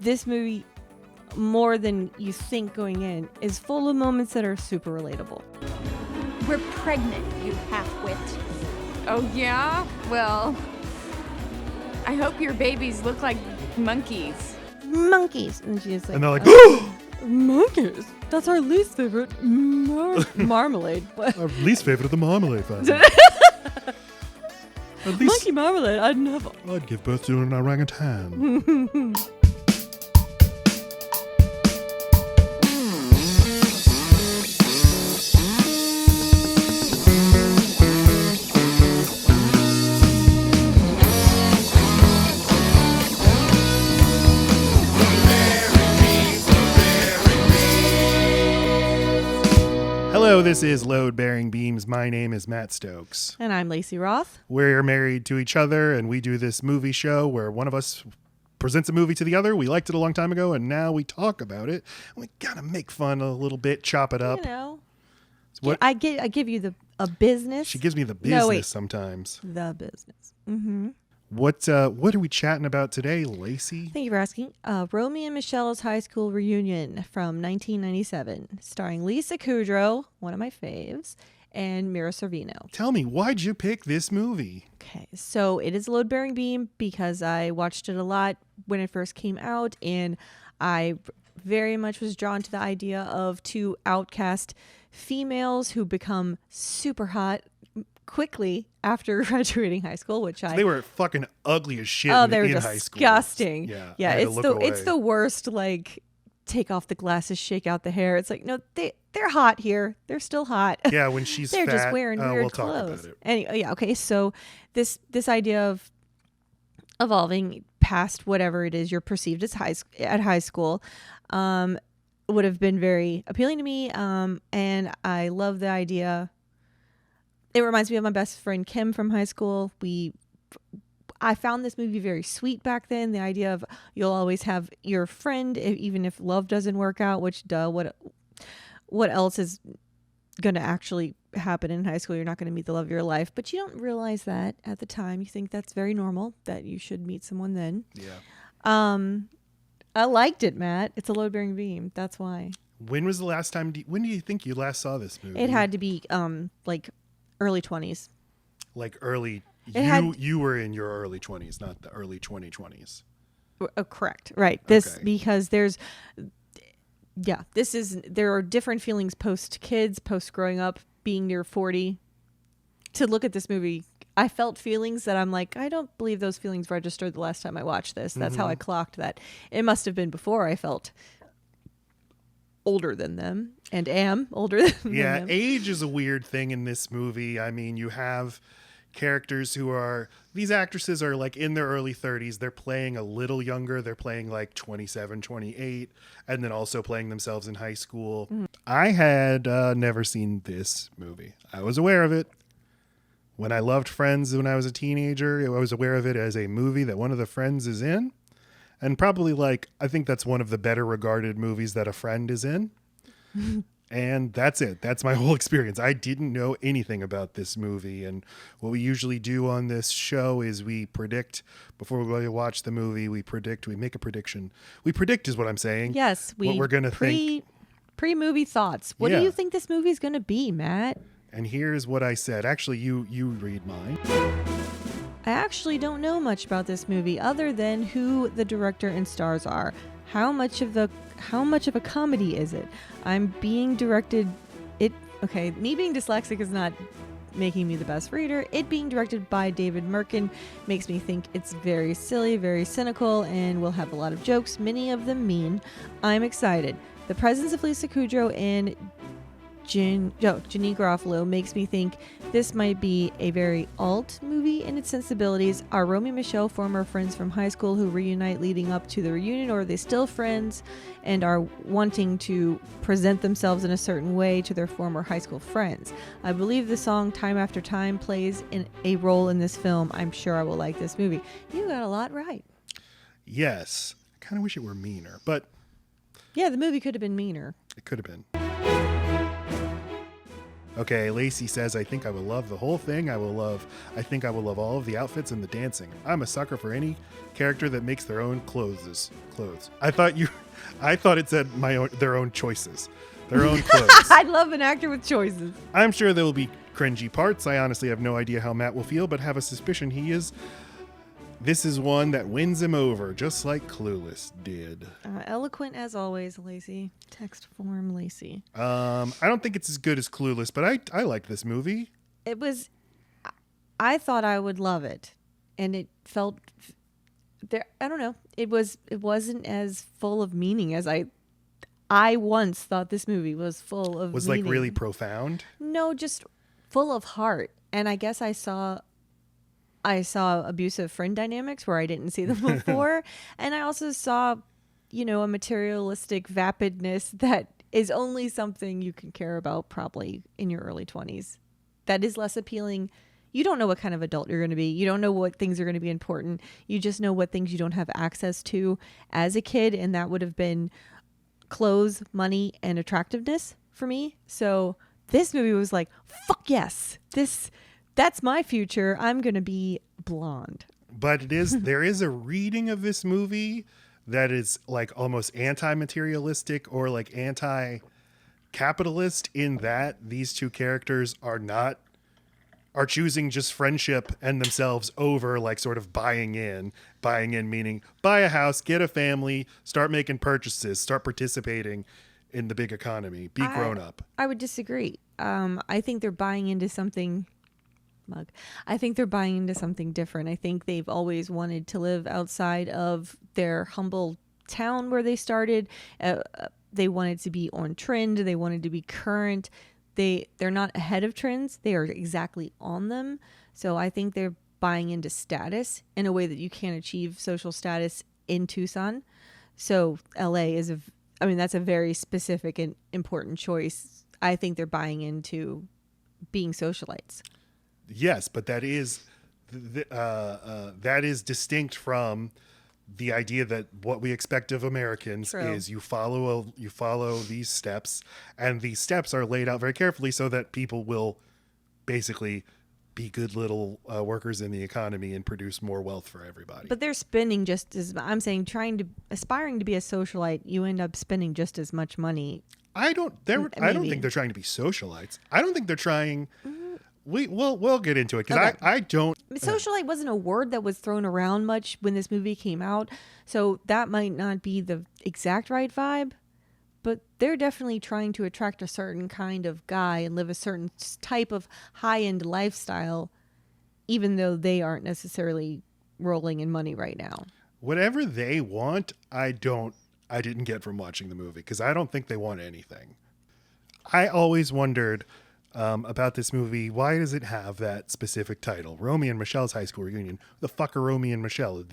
this movie, more than you think going in, is full of moments that are super relatable. We're pregnant, you half-wit. Oh, yeah? Well, I hope your babies look like monkeys. Monkeys! And she's like, And they're like, monkeys? That's our least favorite marmalade. our least favorite of the marmalade family. At least Monkey marmalade, I'd never. I'd give birth to an orangutan. Hello, this is Load Bearing Beams. My name is Matt Stokes. And I'm Laci Roth. We're married to each other, and we do this movie show where one of us presents a movie to the other. We liked it a long time ago, and now we talk about it. We gotta make fun a little bit, chop it up. You know, What? I give you a business. She gives me the business No, wait. sometimes. The business. Mm-hmm. What are we chatting about today, Laci? Thank you for asking. Romy and Michele's high school reunion from 1997, starring Lisa Kudrow, one of my faves, and Mira Sorvino. Tell me, why'd you pick this movie? Okay, so it is a load-bearing beam because I watched it a lot when it first came out, and I very much was drawn to the idea of two outcast females who become super hot quickly after graduating high school, which They were fucking ugly as shit they were in high school. disgusting. Yeah, Yeah, I had to it's look the away. it's the worst. Like, take off the glasses, shake out the hair. It's like, no, they're hot here. They're still hot. Yeah, when she's They're fat, just wearing weird we'll talk clothes. about it. Anyway, yeah, okay. So this idea of evolving past whatever it is you're perceived as at high school would have been very appealing to me. And I love the idea. It reminds me of my best friend Kim from high school. I found this movie very sweet back then. The idea of you'll always have your friend, even if love doesn't work out, which what else is going to actually happen in high school? You're not going to meet the love of your life, but you don't realize that at the time. You think that's very normal, that you should meet someone then. Yeah. I liked it, Matt. It's a load-bearing beam. That's why. When was the last time? When do you think you last saw this movie? It had to be like early 20s. Like early. You were in your early 20s, not the early 2020s. Correct. Right. This Okay. because there are different feelings post kids, post growing up, being near 40. To look at this movie, I felt feelings that I'm like, I don't believe those feelings registered the last time I watched this. That's how I clocked that. It must have been before I felt older than them and am older than Yeah, them. age is a weird thing in this movie. I mean, you have characters these actresses are like in their early 30s. They're playing a little younger. They're playing like 27, 28, and then also playing themselves in high school. I had never seen this movie. I was aware of it. When I loved Friends when I was a teenager, I was aware of it as a movie that one of the friends is in. And probably I think that's one of the better regarded movies that a friend is in. And that's it. That's my whole experience. I didn't know anything about this movie. And what we usually do on this show is we predict before we watch the movie. We make a prediction. We predict is what I'm saying. Yes, what we're going to think. Pre-movie thoughts. What Yeah. do you think this movie is going to be, Matt? And here's what I said. Actually, you read mine. I actually don't know much about this movie other than who the director and stars are. How much of a comedy is it? I'm being directed. Me being dyslexic is not making me the best reader. It being directed by David Merkin makes me think it's very silly, very cynical, and will have a lot of jokes, many of them mean. I'm excited. The presence of Lisa Kudrow and Janine Garofalo makes me think this might be a very alt movie in its sensibilities. Are Romy and Michele former friends from high school who reunite leading up to the reunion, or are they still friends and are wanting to present themselves in a certain way to their former high school friends? I believe the song Time After Time plays a role in this film. I'm sure I will like this movie. You got a lot right. Yes. I kind of wish it were meaner, but Yeah, the movie could have been meaner. it could have been. Okay, Laci says, I think I will love the whole thing. I think I will love all of the outfits and the dancing. I'm a sucker for any character that makes their own clothes. I thought it said their own choices. Their own clothes. I love an actor with choices. I'm sure there will be cringy parts. I honestly have no idea how Matt will feel, but have a suspicion he is. This is one that wins him over, just like Clueless did. Eloquent as always, Laci. Text form, Laci. I don't think it's as good as Clueless, but I liked this movie. I thought I would love it, and it felt there. I don't know. It wasn't as full of meaning as I once thought this movie was full of. Was meaning. like really profound? No, just full of heart. And I guess I saw abusive friend dynamics where I didn't see them before. And I also saw, a materialistic vapidness that is only something you can care about probably in your early 20s. That is less appealing. You don't know what kind of adult you're going to be. You don't know what things are going to be important. You just know what things you don't have access to as a kid. And that would have been clothes, money, and attractiveness for me. So this movie was like, fuck yes, that's my future. I'm going to be blonde. But there is a reading of this movie that is like almost anti-materialistic or like anti-capitalist, in that these two characters are choosing just friendship and themselves over like sort of buying in meaning buy a house, get a family, start making purchases, start participating in the big economy, be grown up. I would disagree. I think they're buying into something. I think they're buying into something different. I think they've always wanted to live outside of their humble town where they started. They wanted to be on trend. They wanted to be current. They're not ahead of trends. They are exactly on them. So I think they're buying into status in a way that you can't achieve social status in Tucson. So LA that's a very specific and important choice. I think they're buying into being socialites. Yes, but that is distinct from the idea that what we expect of Americans True. Is you follow these steps, and these steps are laid out very carefully so that people will basically be good little workers in the economy and produce more wealth for everybody. But they're spending just as I'm saying, aspiring to be a socialite, you end up spending just as much money. I don't think they're trying to be socialites. I don't think they're trying. We'll get into it because Okay. I don't. Socialite wasn't a word that was thrown around much when this movie came out, so that might not be the exact right vibe. But they're definitely trying to attract a certain kind of guy and live a certain type of high-end lifestyle, even though they aren't necessarily rolling in money right now. Whatever they want, I didn't get from watching the movie, because I don't think they want anything. I always wondered about this movie, why does it have that specific title, Romy and Michele's High School Reunion? Who the fuck are Romy and Michele?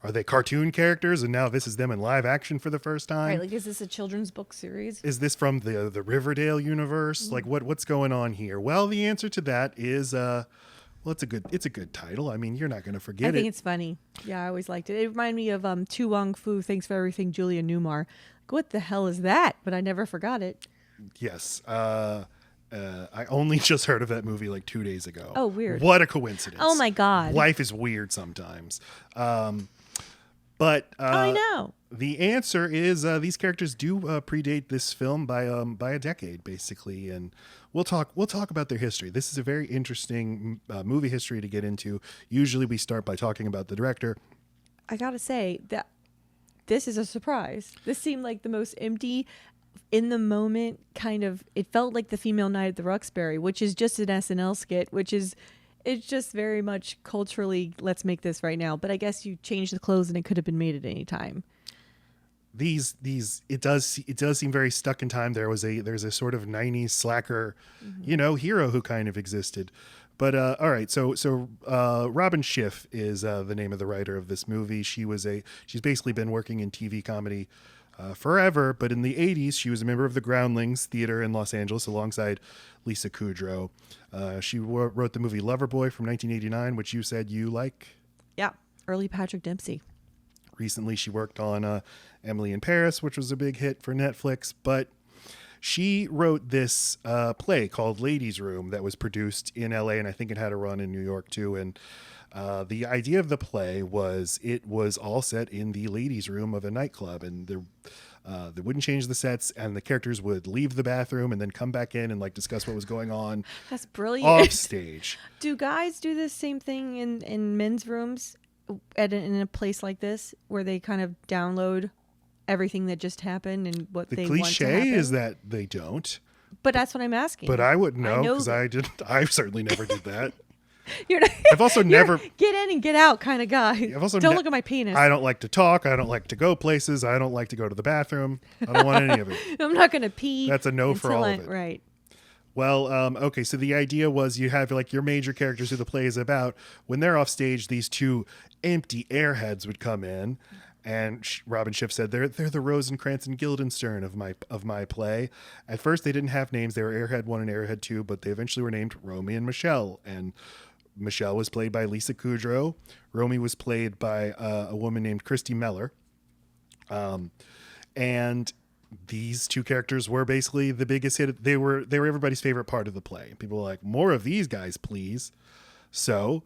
Are they cartoon characters, and now this is them in live action for the first time? Right, like, is this a children's book series? Is this from the Riverdale universe? Like, what's going on here? Well, the answer to that is it's a good title. I mean, you're not going to forget it. I think it's funny. Yeah, I always liked it. It reminded me of Tu Wong Fu, Thanks for Everything, Julia Newmar. Like, what the hell is that? But I never forgot it. Yes. I only just heard of that movie like 2 days ago. Oh, weird. What a coincidence. Oh, my God. Life is weird sometimes. But I know. The answer is these characters do predate this film by a decade, basically. And we'll talk about their history. This is a very interesting movie history to get into. Usually we start by talking about the director. I got to say that this is a surprise. This seemed like the most empty, in the moment kind of, it felt like the Female Night at the Roxbury, which is just an SNL skit, it's just very much culturally, let's make this right now. But I guess you change the clothes and it could have been made at any time. It does seem very stuck in time. There's a sort of 90s slacker, hero who kind of existed. But all right, so Robin Schiff is the name of the writer of this movie. She's basically been working in TV comedy forever, but in the 80s, she was a member of the Groundlings Theater in Los Angeles alongside Lisa Kudrow. She wrote the movie Loverboy from 1989, which you said you like. Yeah, early Patrick Dempsey. Recently, she worked on Emily in Paris, which was a big hit for Netflix, but She wrote this play called Ladies' Room that was produced in LA, and I think it had a run in New York too. And the idea of the play was it was all set in the ladies' room of a nightclub, and they wouldn't change the sets, and the characters would leave the bathroom and then come back in and like discuss what was going on. That's brilliant. Off stage. Do guys do the same thing in men's rooms in a place like this where they kind of download everything that just happened and what The they want to cliche happen? is that they don't, But that's what I'm asking. but I wouldn't know because that- I didn't. I certainly never did that. You're not, I've also you're never. get in and get out kind of guy. I've also Don't look at my penis. I don't like to talk. I don't like to go places. I don't like to go to the bathroom. I don't want any of it. I'm not going to pee. That's a no for until all of it. Right. Well, okay, so the idea was you have like your major characters who the play is about. When they're off stage, these two empty airheads would come in, and Robin Schiff said they're the Rosencrantz and Guildenstern of my play. At first, they didn't have names; they were Airhead 1 and Airhead 2, but they eventually were named Romy and Michele. And Michele was played by Lisa Kudrow. Romy was played by a woman named Christy Meller. And these two characters were basically the biggest hit. They were everybody's favorite part of the play. People were like, more of these guys, please. So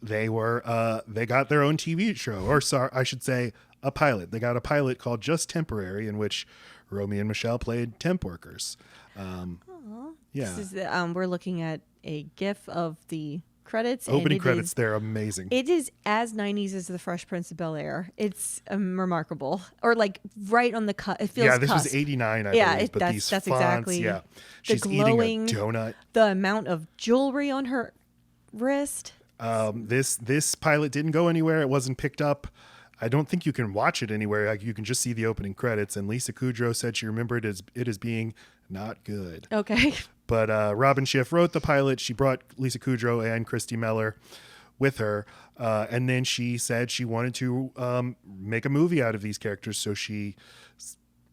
they got their own TV show, or sorry, I should say a pilot. They got a pilot called Just Temporary, in which Romy and Michele played temp workers. Yeah. This is we're looking at a GIF of the credits. Opening and credits, they're amazing. It is as 90s as the Fresh Prince of Bel-Air. It's remarkable. Or like right on the cut. It feels This cusp. was 89, I Yeah, believe. But that's these fonts, exactly. yeah. The She's glowing, eating a donut. The amount of jewelry on her wrist. This pilot didn't go anywhere. It wasn't picked up. I don't think you can watch it anywhere. Like, you can just see the opening credits. And Lisa Kudrow said she remembered it as being not good. Okay. But Robin Schiff wrote the pilot. She brought Lisa Kudrow and Christy Meller with her. And then she said she wanted to make a movie out of these characters. So she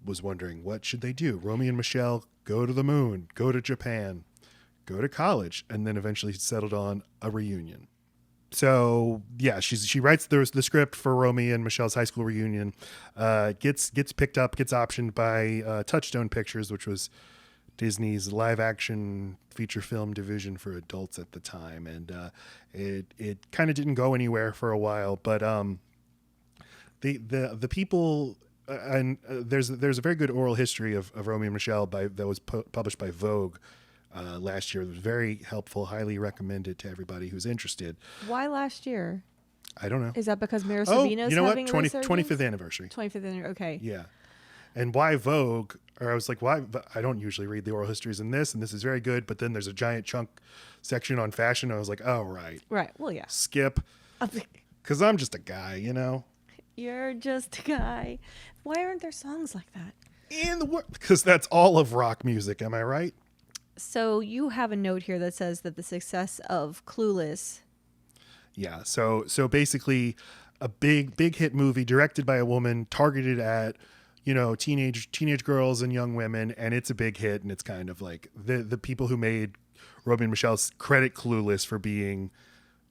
was wondering, what should they do? Romy and Michele go to the moon, go to Japan, go to college, and then eventually settled on a reunion. So yeah, she writes the script for Romy and Michelle's high school reunion. Gets picked up, gets optioned by Touchstone Pictures, which was Disney's live action feature film division for adults at the time, and it kind of didn't go anywhere for a while. But the people and there's a very good oral history of Romy and Michele that was published by Vogue last year. It was very helpful, highly recommended to everybody who's interested. Why last year? I don't know. Is that because Mira Oh, Sorvino's you know what? having a 25th anniversary. 25th anniversary. Okay. Yeah. And why Vogue? Or I was like, why? I don't usually read the oral histories in this, and this is very good. But then there's a giant chunk section on fashion. I was like, oh, right. Right. Well, yeah. Skip. Because I'm just a guy, you know? You're just a guy. Why aren't there songs like that? In the world. Because that's all of rock music. Am I right? So you have a note here that says that the success of Clueless. Yeah. So basically, a big hit movie directed by a woman, targeted at, you know, teenage girls and young women, and it's a big hit. And it's kind of like the people who made Romy and Michele credit Clueless for being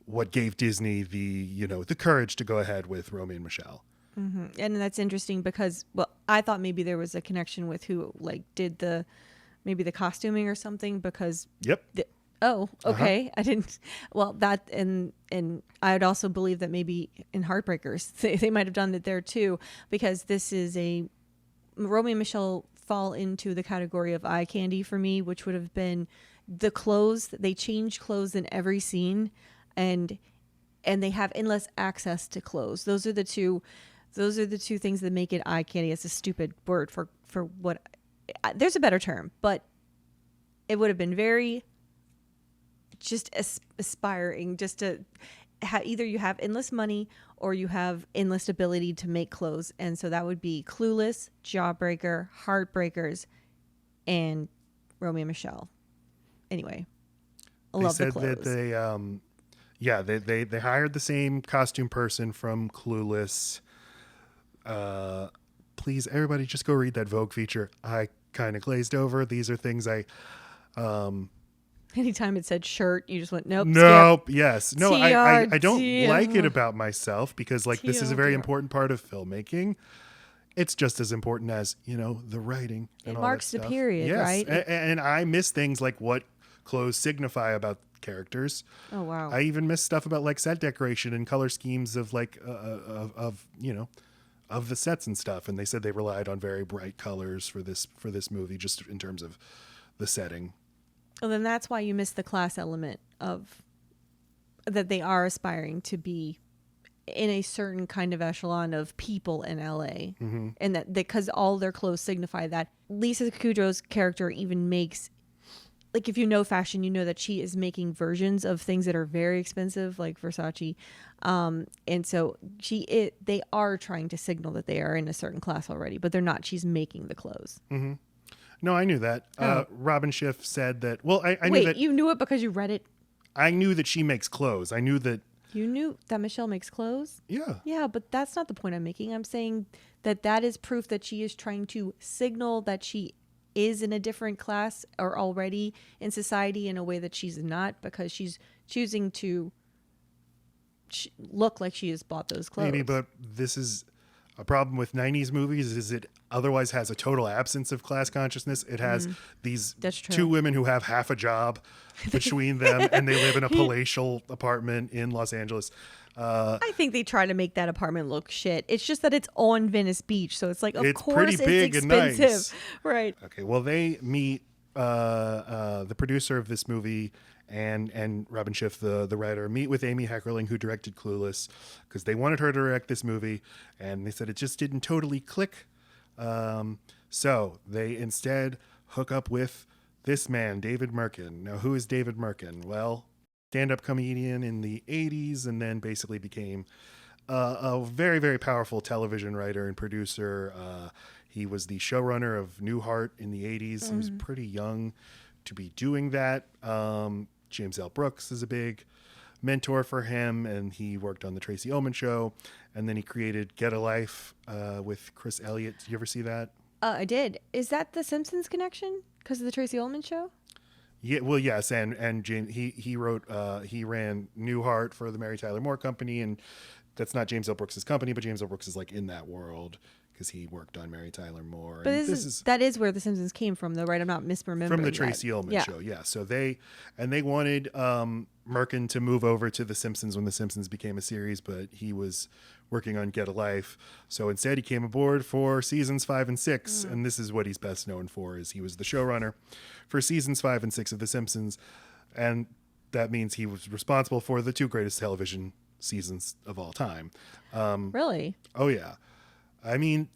what gave Disney the courage to go ahead with Romy and Michele. Mm-hmm. And that's interesting because, well, I thought maybe there was a connection with who did the costuming or something because. Yep. Oh, okay. I didn't. Well, that and I would also believe that maybe in Heartbreakers they might have done it there too, because this is Romy and Michele fall into the category of eye candy for me, which would have been the clothes. They change clothes in every scene, and they have endless access to clothes. Those are the two things that make it eye candy. It's a stupid word for what. There's a better term, but it would have been very just aspiring, just to either you have endless money or you have endless ability to make clothes. And so that would be Clueless, Jawbreaker, Heartbreakers, and Romy and Michele. Anyway, I love the clothes. They said that they hired the same costume person from Clueless. Please, everybody, just go read that Vogue feature. I kind of glazed over. These are things Anytime it said shirt, you just went, nope. Nope. Skip. Yes. No, I don't like it about myself because this is a very important part of filmmaking. it's just as important as, the writing. And It all marks that the stuff. period, Yes. right? And I miss things like what clothes signify about characters. Oh, wow. I even miss stuff about like set decoration and color schemes of like of the sets and stuff. And they said they relied on very bright colors for this movie, just in terms of the setting. Well, then that's why you miss the class element of that they are aspiring to be in a certain kind of echelon of people in LA. Mm-hmm. And that because all their clothes signify that. Lisa Kudrow's character even makes, like, if you know fashion, you know that she is making versions of things that are very expensive, like Versace. And so they are trying to signal that they are in a certain class already, but they're not. She's making the clothes. Mm-hmm. No, I knew that. Oh. Robin Schiff said that. Well, I knew Wait, that. you knew it because you read it? I knew that she makes clothes. I knew that. You knew that Michelle makes clothes? Yeah. Yeah, but that's not the point I'm making. I'm saying that is proof that she is trying to signal that she is in a different class or already in society in a way that she's not, because she's choosing to look like she has bought those clothes. Maybe, but this is a problem with 90s movies is it otherwise has a total absence of class consciousness. It has these That's true. two women who have half a job between them and they live in a palatial apartment in Los Angeles. I think they try to make that apartment look shit. It's just that it's on Venice Beach, so it's like, of It's course pretty it's big and expensive. nice. Right. Okay, well, they meet the producer of this movie and Robin Schiff, the writer, meet with Amy Heckerling, who directed Clueless, because they wanted her to direct this movie, and they said it just didn't totally click. So they instead hook up with this man, David Merkin. Now, who is David Merkin? Well, stand-up comedian in the 80s, and then basically became a very, very powerful television writer and producer. He was the showrunner of Newhart in the 80s. He was pretty young to be doing that. James L. Brooks is a big mentor for him, and he worked on the Tracy Ullman Show, and then he created Get a Life with Chris Elliott. Did you ever see that? I did. Is that the Simpsons connection because of the Tracy Ullman Show? Yeah, well, yes, and James he wrote he ran Newhart for the Mary Tyler Moore Company, and that's not James L. Brooks' company, but James L. Brooks is like in that world because he worked on Mary Tyler Moore. But and that is where the Simpsons came from, though, right? I'm not misremembering from the Tracy Ullman Show, yeah. So they wanted Merkin to move over to the Simpsons when the Simpsons became a series, but he was working on Get a Life. So instead, he came aboard for seasons 5 and 6, and this is what he's best known for: is he was the showrunner for seasons 5 and 6 of The Simpsons, and that means he was responsible for the 2 greatest television seasons of all time. Really? Oh yeah. I mean,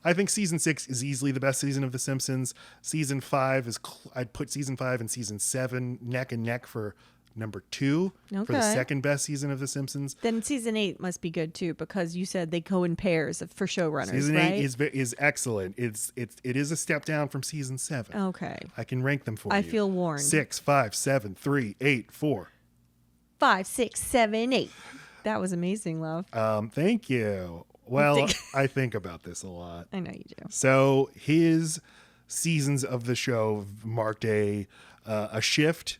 I think season 6 is easily the best season of The Simpsons. Season 5 is, I'd put season 5 and season 7 neck and neck for number 2 for the second best season of The Simpsons. Then season 8 must be good too, because you said they go in pairs for showrunners. Season right? 8 is excellent. It is a step down from season 7. Okay. I can rank them for you. I feel warned. 6, 5, 7, 3, 8, 4. 5, 6, 7, 8. That was amazing, love. Thank you. Well, I think about this a lot. I know you do. So his seasons of the show marked a shift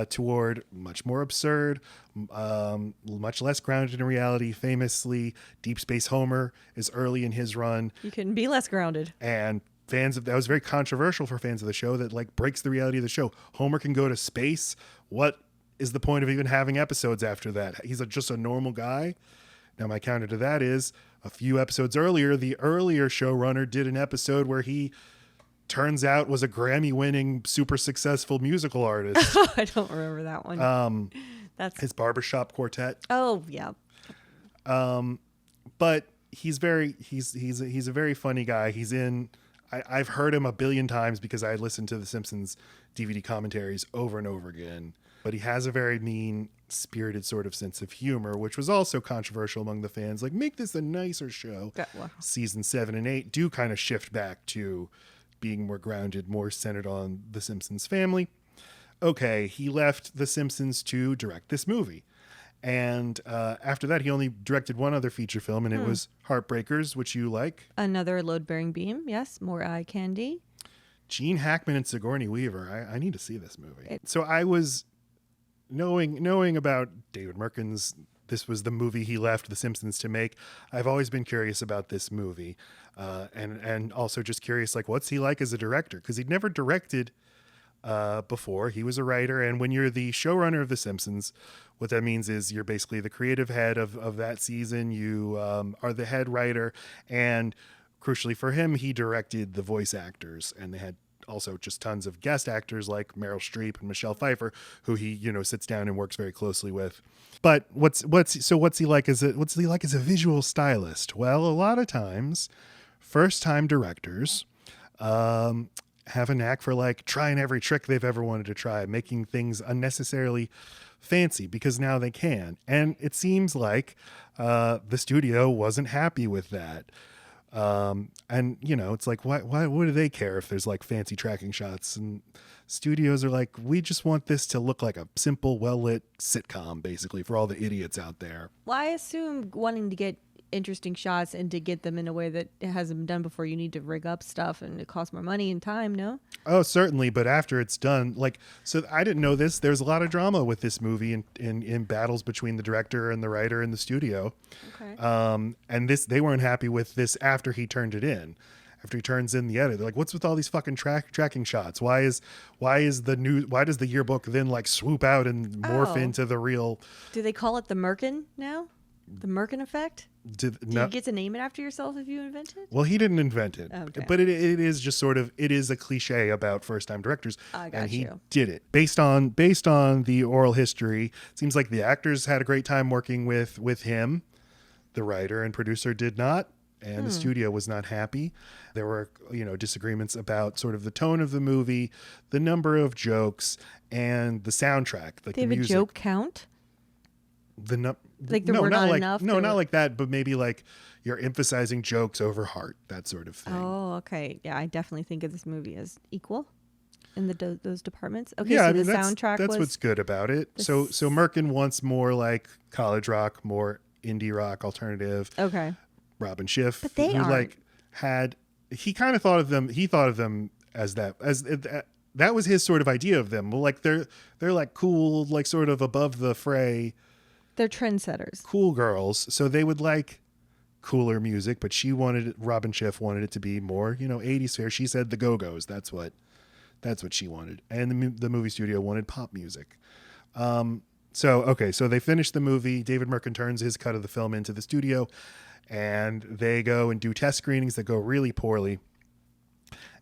toward much more absurd, much less grounded in reality. Famously, Deep Space Homer is early in his run. You couldn't be less grounded. And that was very controversial for fans of the show, that like breaks the reality of the show. Homer can go to space. What is the point of even having episodes after that? He's just a normal guy. Now, my counter to that is a few episodes earlier, the earlier showrunner did an episode where he turns out was a Grammy-winning, super successful musical artist. I don't remember that one. That's his barbershop quartet. Oh, yeah. But he's a very funny guy. He's in. I've heard him a billion times because I listened to the Simpsons DVD commentaries over and over again. But he has a very mean-spirited sort of sense of humor, which was also controversial among the fans. Like, make this a nicer show. Wow. Season 7 and 8 do kind of shift back to being more grounded, more centered on the Simpsons family. Okay, he left the Simpsons to direct this movie. And after that, he only directed one other feature film, and it was Heartbreakers, which you like. Another load-bearing beam. Yes, more eye candy. Gene Hackman and Sigourney Weaver. I need to see this movie. So I was knowing about David Merkin's this was the movie he left The Simpsons to make. I've always been curious about this movie, and also just curious, like, what's he like as a director? Because he'd never directed before. He was a writer, and when you're the showrunner of The Simpsons, what that means is you're basically the creative head of that season. You are the head writer, and crucially for him, he directed the voice actors, and they had also just tons of guest actors like Meryl Streep and Michelle Pfeiffer, who he sits down and works very closely with. But what's he like as a visual stylist? Well, a lot of times, first time directors have a knack for like trying every trick they've ever wanted to try, making things unnecessarily fancy because now they can. And it seems like the studio wasn't happy with that. And it's like, what do they care if there's like fancy tracking shots? And studios are like, we just want this to look like a simple, well-lit sitcom, basically, for all the idiots out there. Well, I assume wanting to get interesting shots and to get them in a way that it hasn't been done before, you need to rig up stuff and it costs more money and time, no? Oh, certainly. But after it's done, so I didn't know this. There's a lot of drama with this movie in battles between the director and the writer in the studio. Okay. And they weren't happy with this after he turned it in. After he turns in the edit, they're like, what's with all these fucking tracking shots? Why does the yearbook then like swoop out and morph into the real? Do they call it the Merkin now? The Merkin effect? Do you get to name it after yourself if you invent it? Well, he didn't invent it, okay. But it is just sort of, it is a cliche about first time directors. And he did it based on the oral history. It seems like the actors had a great time working with him. The writer and producer did not, and the studio was not happy. There were, disagreements about sort of the tone of the movie, the number of jokes, and the soundtrack. Like they have the music. A joke count? There were not enough? No, not like that, but maybe like you're emphasizing jokes over heart, that sort of thing. Oh, okay. Yeah, I definitely think of this movie as equal in those departments. Okay, yeah, so the that's, soundtrack that's was... what's good about it. So Merkin wants more like college rock, more indie rock, alternative. Okay. Robin Schiff, but they he kind of thought of them as that was his sort of idea of them. Well, like they're like cool, like sort of above the fray. They're trendsetters. Cool girls. So they would like cooler music, but Robin Schiff wanted it to be more, 80s fare. She said the Go-Go's. That's what she wanted. And the movie studio wanted pop music. So they finished the movie. David Merkin turns his cut of the film into the studio, and they go and do test screenings that go really poorly.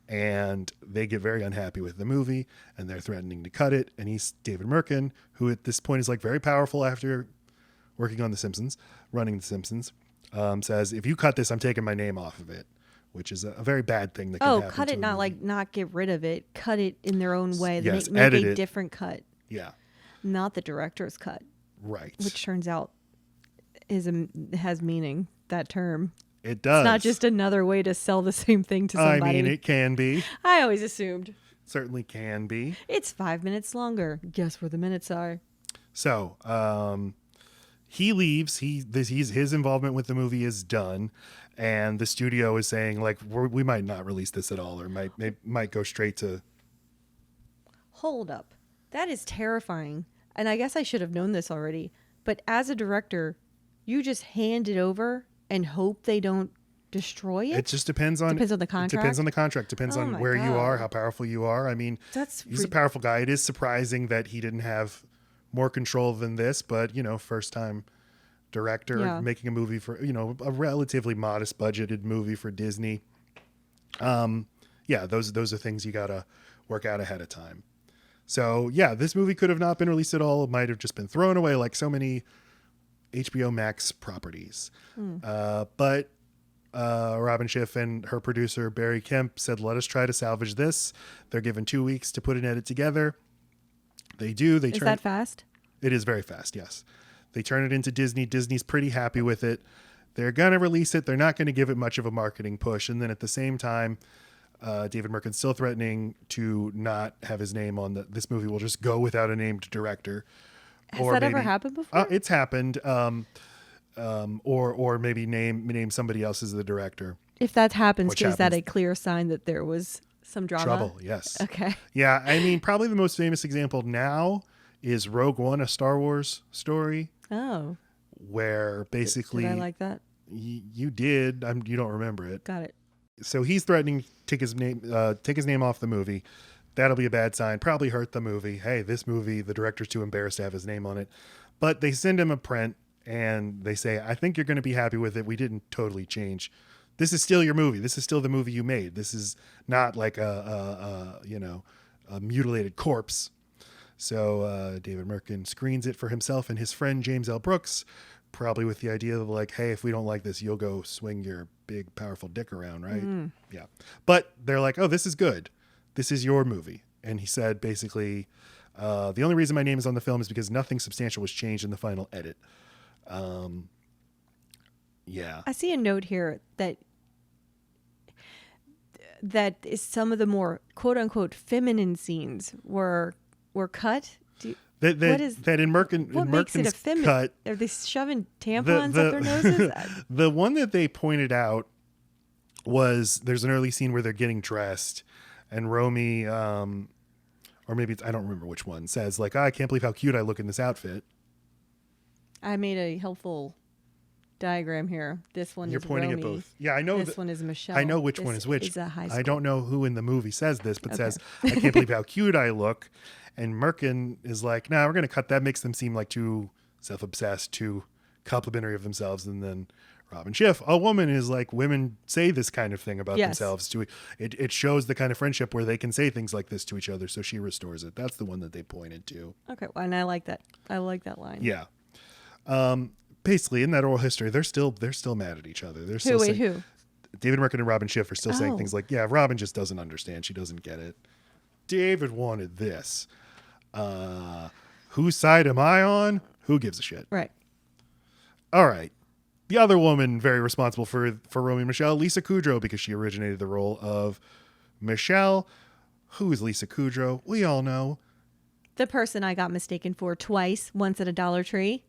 And they get very unhappy with the movie, and they're threatening to cut it. And David Merkin, who at this point is like very powerful after working on The Simpsons, running The Simpsons, says, if you cut this, I'm taking my name off of it, which is a very bad thing that can happen. Cut it, not get rid of it. Cut it in their own way. Yes, make a different cut. Yeah. Not the director's cut. Right. Which turns out has meaning, that term. It does. It's not just another way to sell the same thing to somebody. I mean, it can be. I always assumed. Certainly can be. It's 5 minutes longer. Guess where the minutes are. So, he leaves. His involvement with the movie is done, and the studio is saying like we might not release this at all, or might go straight to. Hold up, that is terrifying. And I guess I should have known this already. But as a director, you just hand it over and hope they don't destroy it. It just depends on the contract. It depends on the contract. Depends on where you are, how powerful you are. I mean, he's a powerful guy. It is surprising that he didn't have more control than this, but first time director making a movie for a relatively modest budgeted movie for Disney. Those are things you gotta work out ahead of time. So this movie could have not been released at all. It might have just been thrown away like so many HBO Max properties. But Robin Schiff and her producer Barry Kemp said, let us try to salvage this. They're given 2 weeks to put an edit together. They do. Is that fast? It is very fast, yes. They turn it into Disney. Disney's pretty happy with it. They're going to release it. They're not going to give it much of a marketing push. And then at the same time, David Merkin's still threatening to not have his name on this movie will just go without a named director. Has that ever happened before? It's happened. Or maybe name somebody else as the director. If that happens, is that a clear sign that there was some drama? Trouble, yes. Okay. Yeah, I mean, probably the most famous example now is Rogue One, a Star Wars story. Oh. where basically Did I like that? you did. You don't remember it. Got it. So he's threatening to take his name off the movie. That'll be a bad sign. Probably hurt the movie. Hey, this movie, the director's too embarrassed to have his name on it. But they send him a print and they say, I think you're going to be happy with it. We didn't totally change. This is still your movie. This is still the movie you made. This is not like a mutilated corpse. So David Merkin screens it for himself and his friend James L. Brooks, probably with the idea of like, hey, if we don't like this, you'll go swing your big, powerful dick around, right? Yeah. But they're like, oh, this is good. This is your movie. And he said, basically, the only reason my name is on the film is because nothing substantial was changed in the final edit. Yeah. I see a note here that is some of the more quote unquote feminine scenes were cut. That in Merkin's cut, are they shoving tampons up their noses? The one that they pointed out was there's an early scene where they're getting dressed, and Romy, or maybe I don't remember which one, says like, I can't believe how cute I look in this outfit. I made a helpful diagram here. This one You're is pointing Romy. at both. Yeah, I know. This one is Michele. I know which this one is which. Is a high school. I don't know who in the movie says this, but Okay. says, I can't believe how cute I look. And Merkin is like, nah, we're going to cut that. Makes them seem like too self-obsessed, too complimentary of themselves. And then Robin Schiff, a woman, is like, women say this kind of thing about Yes. themselves. It shows the kind of friendship where they can say things like this to each other. So she restores it. That's the one that they pointed to. Okay, well, and I like that. I like that line. Yeah. Basically, in that oral history, they're still mad at each other. They're still saying, Who? David Merkin and Robin Schiff are still saying Oh. things like, yeah, Robin just doesn't understand. She doesn't get it. David wanted this. Whose side am I on? Who gives a shit? Right. All right. The other woman very responsible for Romy and Michele, Lisa Kudrow, because she originated the role of Michele. Who is Lisa Kudrow? We all know. The person I got mistaken for twice, once at a Dollar Tree.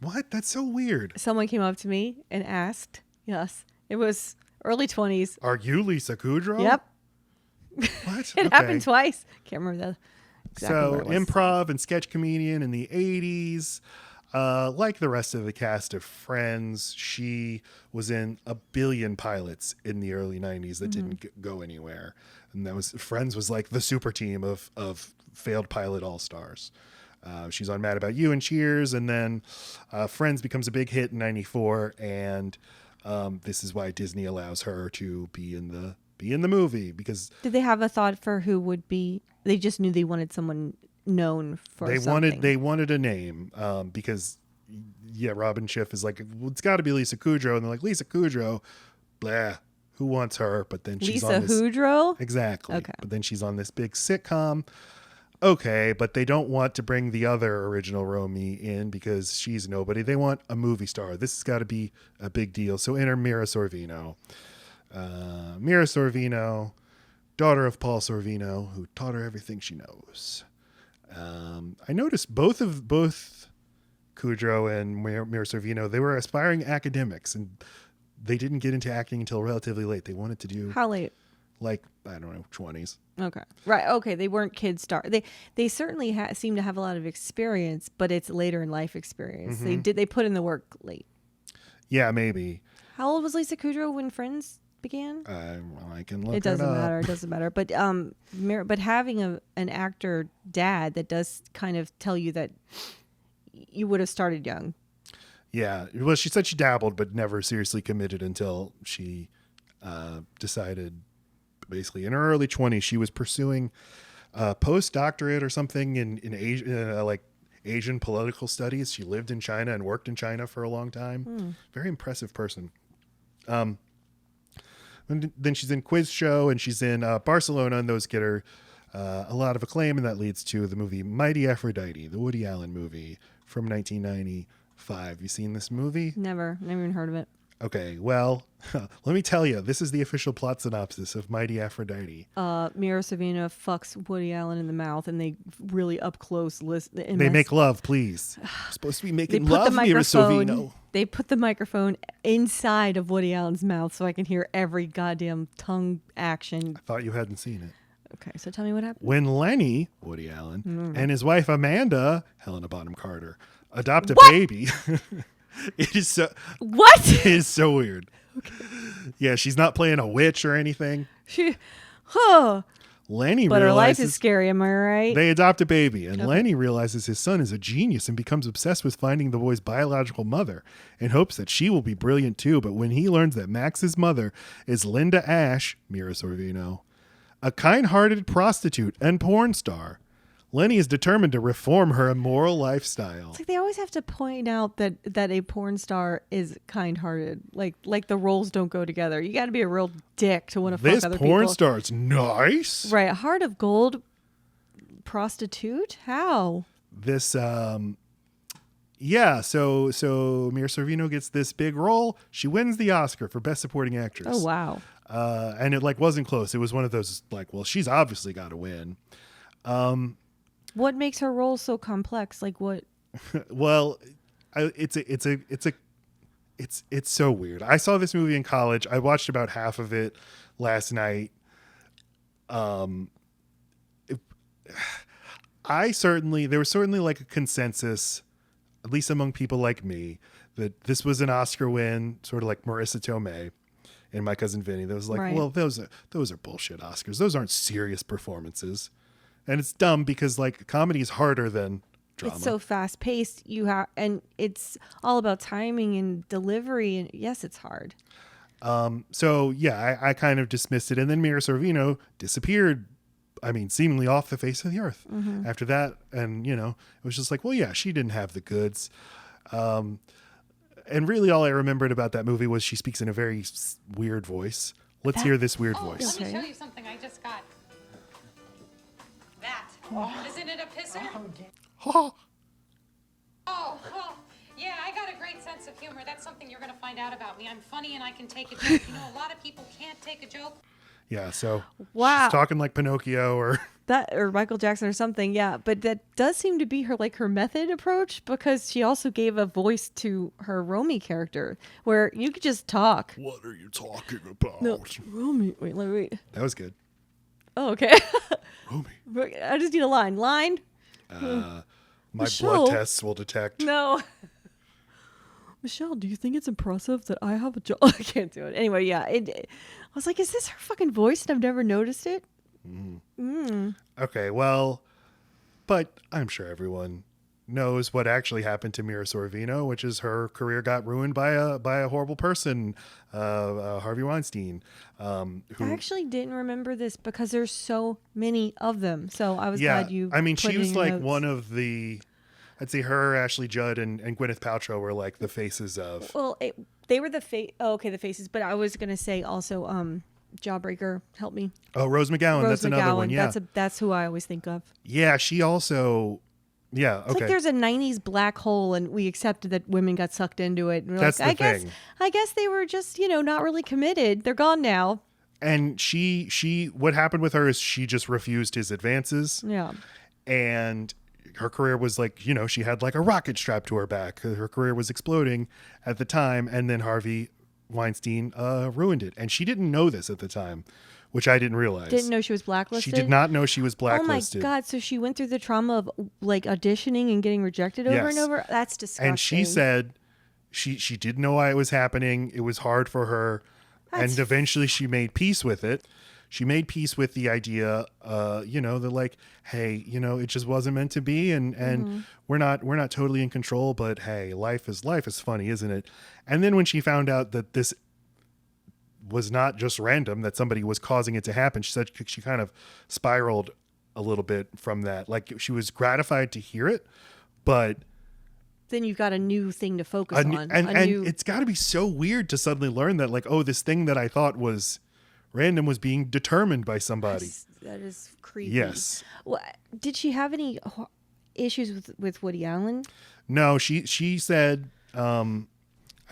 What? That's so weird. Someone came up to me and asked. Yes. It was early 20s. Are you Lisa Kudrow? Yep. What? It happened twice. Can't remember the exactly So where it was. improv and sketch comedian in the 80s. Like the rest of the cast of Friends, she was in a billion pilots in the early 90s that didn't go anywhere. And Friends was like the super team of failed pilot all-stars. She's on Mad About You and Cheers, and then Friends becomes a big hit in 94, and this is why Disney allows her to be in the movie, because Did they have a thought for who would be? They just knew they wanted someone known for they something. wanted a name, because Robin Schiff is like, well, it's got to be Lisa Kudrow, and they're like, Lisa Kudrow, blah, who wants her? But then she's Lisa on this, Kudrow? exactly. Okay. But then she's on this big sitcom. Okay, but they don't want to bring the other original Romy in because she's nobody. They want a movie star. This has got to be a big deal. So enter Mira Sorvino. Mira Sorvino, daughter of Paul Sorvino, who taught her everything she knows. I noticed both Kudrow and Mira Sorvino, they were aspiring academics, and they didn't get into acting until relatively late. They wanted to do How late? like, I don't know, 20s. Okay. Right. Okay. They weren't kid stars. They certainly seem to have a lot of experience, but it's later in life experience. They put in the work late. Yeah, maybe. How old was Lisa Kudrow when Friends began? I can look It doesn't up. matter. It doesn't matter. But but having an actor dad that does kind of tell you that you would have started young. Yeah. Well, she said she dabbled, but never seriously committed until she decided, basically in her early 20s, she was pursuing a postdoctorate or something in Asia, like Asian political studies. She lived in China and worked in China for a long time. Very impressive person. And then she's in Quiz Show, and she's in Barcelona, and those get her a lot of acclaim, and that leads to the movie Mighty Aphrodite, the Woody Allen movie from 1995. You seen this movie? Never even heard of it. Okay, well, let me tell you, this is the official plot synopsis of Mighty Aphrodite. Mira Sorvino fucks Woody Allen in the mouth, and they really up close They make love, please. I'm supposed to be They making put the love, Mira microphone. Sorvino. They put the microphone inside of Woody Allen's mouth, so I can hear every goddamn tongue action. I thought you hadn't seen it. Okay, so tell me what happened. When Lenny, Woody Allen, and his wife Amanda, Helena Bonham Carter, adopt a What? baby. It is so. What? It is so weird. Okay. Yeah, she's not playing a witch or anything. Lenny but her life is realizes scary, am I right? they adopt a baby, and Lenny realizes his son is a genius and becomes obsessed with finding the boy's biological mother in hopes that she will be brilliant too. But when he learns that Max's mother is Linda Ash, Mira Sorvino, a kind-hearted prostitute and porn star, Lenny is determined to reform her immoral lifestyle. It's like they always have to point out that a porn star is kind-hearted. Like the roles don't go together. You got to be a real dick to want to fuck other people. This porn star is nice. Right, a heart of gold prostitute? How? This yeah, so Mira Sorvino gets this big role. She wins the Oscar for Best Supporting Actress. Oh wow. And it wasn't close. It was one of those well, she's obviously got to win. What makes her role so complex? Like what? Well, it's so weird. I saw this movie in college. I watched about half of it last night. There was certainly like a consensus, at least among people like me, that this was an Oscar win, sort of like Marissa Tomei and My Cousin Vinny. That was like, right. Well, those are bullshit Oscars. Those aren't serious performances. And it's dumb because like comedy is harder than drama. It's so fast paced. And it's all about timing and delivery. And yes, it's hard. So yeah, I kind of dismissed it. And then Mira Sorvino disappeared. I mean, seemingly off the face of the earth after that. And it was just like, well, yeah, she didn't have the goods. And really all I remembered about that movie was she speaks in a very weird voice. Let's hear this weird voice. Let me show you something I just got. That. Isn't it a pisser? Oh, yeah, I got a great sense of humor. That's something you're going to find out about me. I'm funny and I can take a joke. A lot of people can't take a joke. Yeah, so wow. She's talking like Pinocchio or Michael Jackson or something. Yeah, but that does seem to be her method approach, because she also gave a voice to her Romy character where you could just talk. What are you talking about? No, Romy. Wait. That was good. Oh, okay. Romy. I just need a line. Line. My Michele. blood tests will detect. No. Michele, do you think it's impressive that I have a job? I can't do it. Anyway, yeah. I was like, is this her fucking voice? And I've never noticed it. Okay, well, but I'm sure everyone knows what actually happened to Mira Sorvino, which is her career got ruined by a horrible person, Harvey Weinstein. Who I actually didn't remember this because there's so many of them. So I was glad you. I mean, put she it was in your like notes. one of the. I'd say her, Ashley Judd, and Gwyneth Paltrow were like the faces of. Well, they were the the faces. But I was gonna say also, Jawbreaker, help me. Oh, Rose McGowan. That's another one. Yeah, that's who I always think of. Yeah, she also. Yeah, okay. It's like there's a '90s black hole, and we accepted that women got sucked into it. And we're That's like, the thing. I guess they were just not really committed. They're gone now. And she what happened with her is she just refused his advances. Yeah. And her career was like, she had like a rocket strapped to her back. Her career was exploding at the time. And then Harvey Weinstein ruined it. And she didn't know this at the time, which I didn't realize. Didn't know she was blacklisted? She did not know she was blacklisted. Oh my God. So she went through the trauma of like auditioning and getting rejected over and over? That's disgusting. And she said she didn't know why it was happening. It was hard for her. And eventually she made peace with it. She made peace with the idea, that like, hey, it just wasn't meant to be, and we're not totally in control, but hey, life is funny, isn't it? And then when she found out that this was not just random, that somebody was causing it to happen, she said she kind of spiraled a little bit from that. Like she was gratified to hear it, but then you've got a new thing to focus on. And it's got to be so weird to suddenly learn that, like, oh, this thing that I thought was random was being determined by somebody. That is creepy. Yes. Well, did she have any issues with Woody Allen? No, she said, I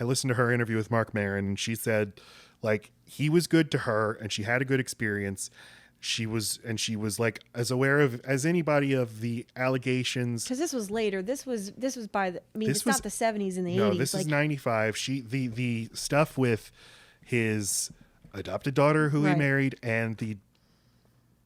listened to her interview with Mark Maron, and she said, like, he was good to her and she had a good experience. She was like as aware as anybody of the allegations. Because this was later. This was by the. I mean, it's not the 70s and the 80s. No, this is 95. The stuff with his adopted daughter who he married and the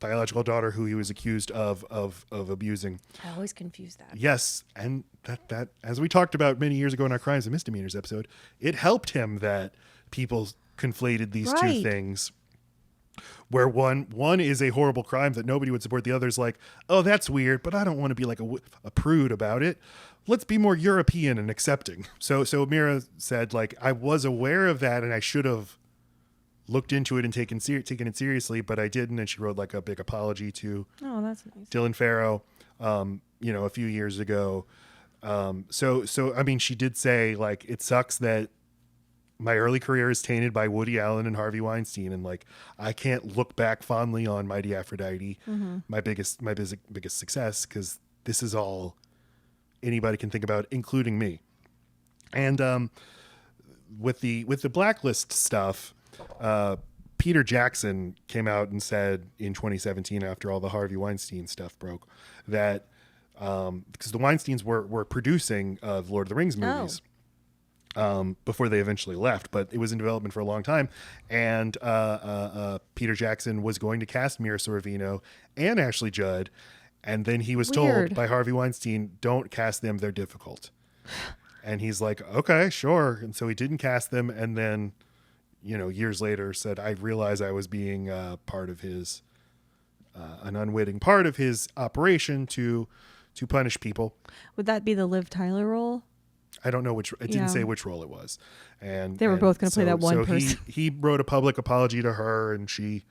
biological daughter who he was accused of abusing. I always confuse that. Yes, and that as we talked about many years ago in our Crimes and Misdemeanors episode, it helped him that people conflated these two things. Where one is a horrible crime that nobody would support. The other's like, oh, that's weird, but I don't want to be like a prude about it. Let's be more European and accepting. So Mira said, like, I was aware of that and I should have looked into it and taken it seriously, but I didn't. And she wrote like a big apology to that's nice. Dylan Farrow, a few years ago. So I mean, she did say, like, it sucks that my early career is tainted by Woody Allen and Harvey Weinstein, and like I can't look back fondly on Mighty Aphrodite, my biggest success, because this is all anybody can think about, including me. And with the Blacklist stuff, Peter Jackson came out and said in 2017, after all the Harvey Weinstein stuff broke, that because the Weinsteins were producing the Lord of the Rings movies. Before they eventually left, but it was in development for a long time. And Peter Jackson was going to cast Mira Sorvino and Ashley Judd. And then he was told by Harvey Weinstein, don't cast them, they're difficult. And he's like, okay, sure. And so he didn't cast them. And then, years later said, I realized I was being part of his, an unwitting part of his operation to punish people. Would that be the Liv Tyler role? I don't know it didn't say which role it was. And they were both going to play that one person. He wrote a public apology to her, and she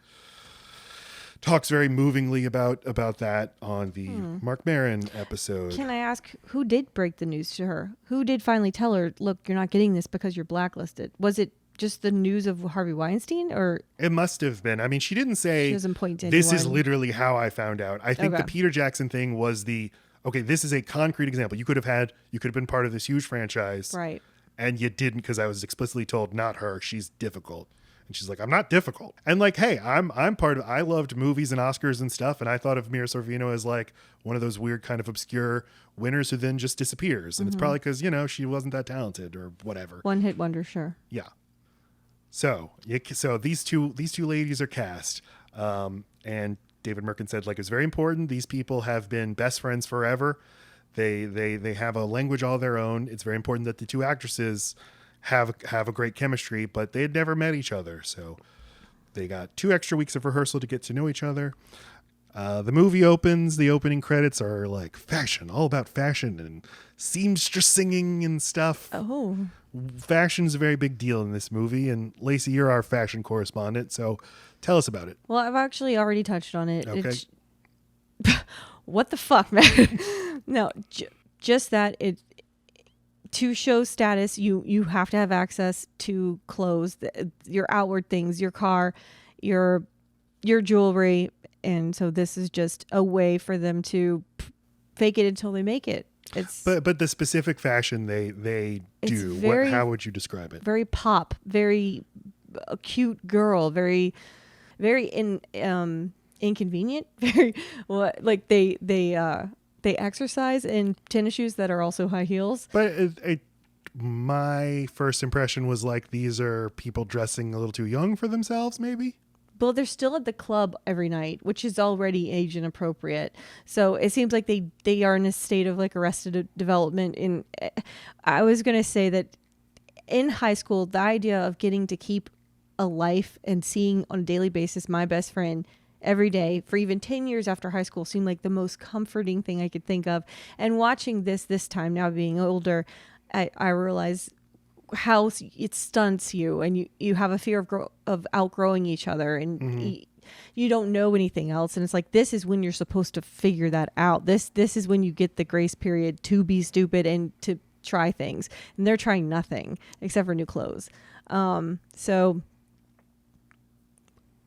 talks very movingly about that on the Mark Maron episode. Can I ask, who did break the news to her? Who did finally tell her, look, you're not getting this because you're blacklisted? Was it just the news of Harvey Weinstein, or? It must have been. I mean, she didn't say, she doesn't point to this anyone. Is literally how I found out. I think the Peter Jackson thing was okay, this is a concrete example. You could have been part of this huge franchise. Right. And you didn't, because I was explicitly told, not her, she's difficult. And she's like, I'm not difficult. And like, hey, I'm part of, I loved movies and Oscars and stuff. And I thought of Mira Sorvino as like one of those weird kind of obscure winners who then just disappears. And it's probably because, she wasn't that talented or whatever. One hit wonder, sure. Yeah. So these two ladies are cast. And David Merkin said, like, it's very important. These people have been best friends forever. They have a language all their own. It's very important that the two actresses have a great chemistry, but they had never met each other. So they got 2 extra weeks of rehearsal to get to know each other. The movie opens. The opening credits are like fashion, all about fashion and seamstress singing and stuff. Oh. Fashion's a very big deal in this movie. And Laci, you're our fashion correspondent, so tell us about it. Well, I've actually already touched on it. Okay. What the fuck, man? No, just that to show status, you have to have access to clothes, your outward things, your car, your jewelry, and so this is just a way for them to fake it until they make it. But the specific fashion they do, how would you describe it? Very pop, very cute girl, very inconvenient, very like they exercise in tennis shoes that are also high heels. But my first impression was like, these are people dressing a little too young for themselves, maybe. Well, they're still at the club every night, which is already age inappropriate. So it seems like they are in a state of like arrested development. And I was going to say that in high school, the idea of getting to keep a life and seeing on a daily basis my best friend every day for even 10 years after high school seemed like the most comforting thing I could think of. And watching this time, now being older, I realize how it stunts you, and you have a fear of outgrowing each other, and you don't know anything else. And it's like, this is when you're supposed to figure that out. This is when you get the grace period to be stupid and to try things. And they're trying nothing except for new clothes. So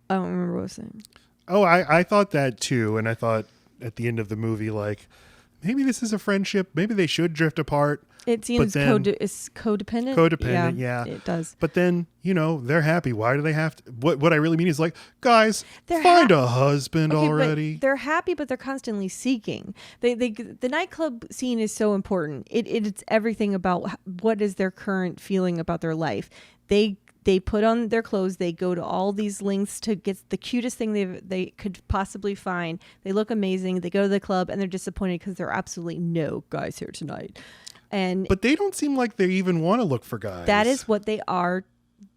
I don't remember what I was saying. Oh, I thought that too. And I thought at the end of the movie, like, maybe this is a friendship. Maybe they should drift apart. It seems it's codependent. Codependent, yeah. It does. But then, they're happy. Why do they have to? What I really mean is like, guys, find a husband already. They're happy, but they're constantly seeking. The nightclub scene is so important. It's everything about what is their current feeling about their life. They They put on their clothes. They go to all these lengths to get the cutest thing they could possibly find. They look amazing. They go to the club and they're disappointed because there are absolutely no guys here tonight. But they don't seem like they even want to look for guys. That is what they are.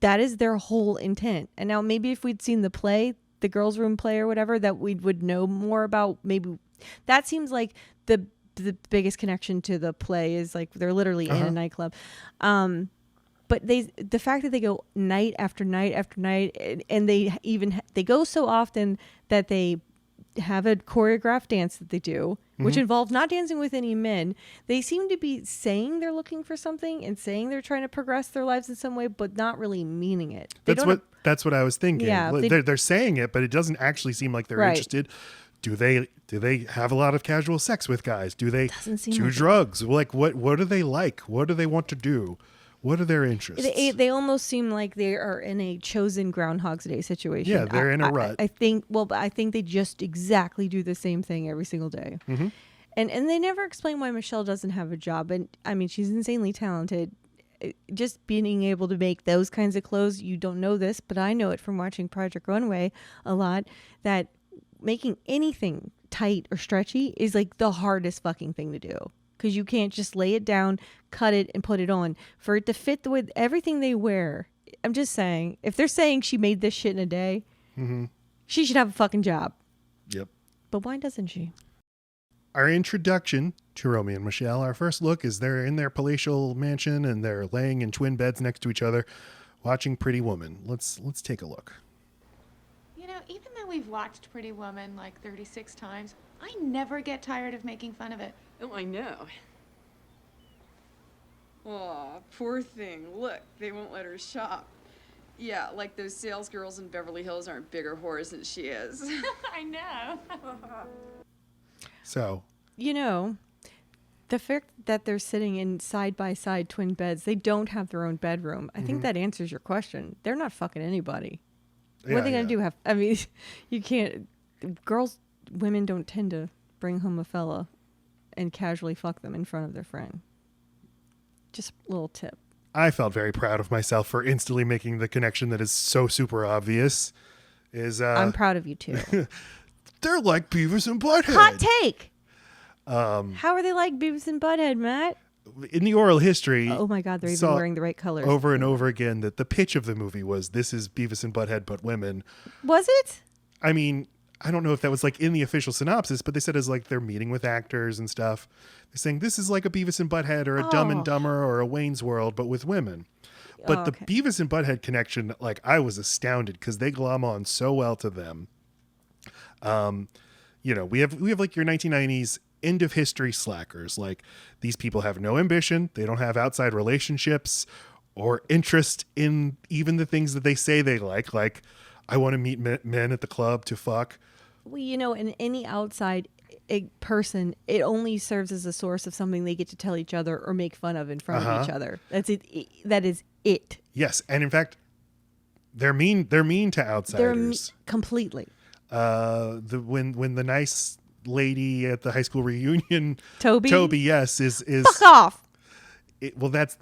That is their whole intent. And now maybe if we'd seen the play, the girls' room play or whatever, that we would know more about. Maybe that seems like the biggest connection to the play is like they're literally in a nightclub. But the fact that they go night after night after night, and they go so often that they have a choreographed dance that they do, which involves not dancing with any men. They seem to be saying they're looking for something and saying they're trying to progress their lives in some way, but not really meaning it. That's what I was thinking. Yeah, they're saying it, but it doesn't actually seem like they're interested. Do they have a lot of casual sex with guys? Do they do drugs? Like what do they like? What do they want to do? What are their interests? They almost seem like they are in a chosen Groundhog's Day situation. Yeah, they're in a rut. I think they just exactly do the same thing every single day. Mm-hmm. And they never explain why Michele doesn't have a job. And I mean, she's insanely talented. Just being able to make those kinds of clothes, you don't know this, but I know it from watching Project Runway a lot, that making anything tight or stretchy is like the hardest fucking thing to do. Because you can't just lay it down, cut it, and put it on. For it to fit with everything they wear. I'm just saying, if they're saying she made this shit in a day, she should have a fucking job. Yep. But why doesn't she? Our introduction to Romy and Michele, our first look is they're in their palatial mansion and they're laying in twin beds next to each other, watching Pretty Woman. Let's take a look. You know, even though we've watched Pretty Woman like 36 times, I never get tired of making fun of it. Oh, I know. Aw, poor thing. Look, they won't let her shop. Yeah, like those sales girls in Beverly Hills aren't bigger whores than she is. I know. So, you know, the fact that they're sitting in side-by-side twin beds, they don't have their own bedroom. I think that answers your question. They're not fucking anybody. What are they going to do? I mean, you can't... Women don't tend to bring home a fella and casually fuck them in front of their friend. Just a little tip. I felt very proud of myself for instantly making the connection that is so super obvious. I'm proud of you too. They're like Beavis and Butt-Head. Hot take. How are they like Beavis and Butt-Head, Matt? In the oral history, oh my God, they're even wearing the right colors. Over and over again, that the pitch of the movie was, this is Beavis and Butt-Head but women. Was it? I mean, I don't know if that was like in the official synopsis, but they said as like they're meeting with actors and stuff. They're saying this is like a Beavis and Butt-Head or a Dumb and Dumber or a Wayne's World, but with women. But the Beavis and Butt-Head connection, like I was astounded because they glom on so well to them. You know, we have like your 1990s end of history slackers. Like these people have no ambition. They don't have outside relationships or interest in even the things that they say they like. Like I want to meet men at the club to fuck. Well, you know, in any outside person, it only serves as a source of something they get to tell each other or make fun of in front of each other. That's it. That is it. Yes, and in fact, they're mean to outsiders. Completely. When the nice lady at the high school reunion, Toby, yes, is fuck off. That's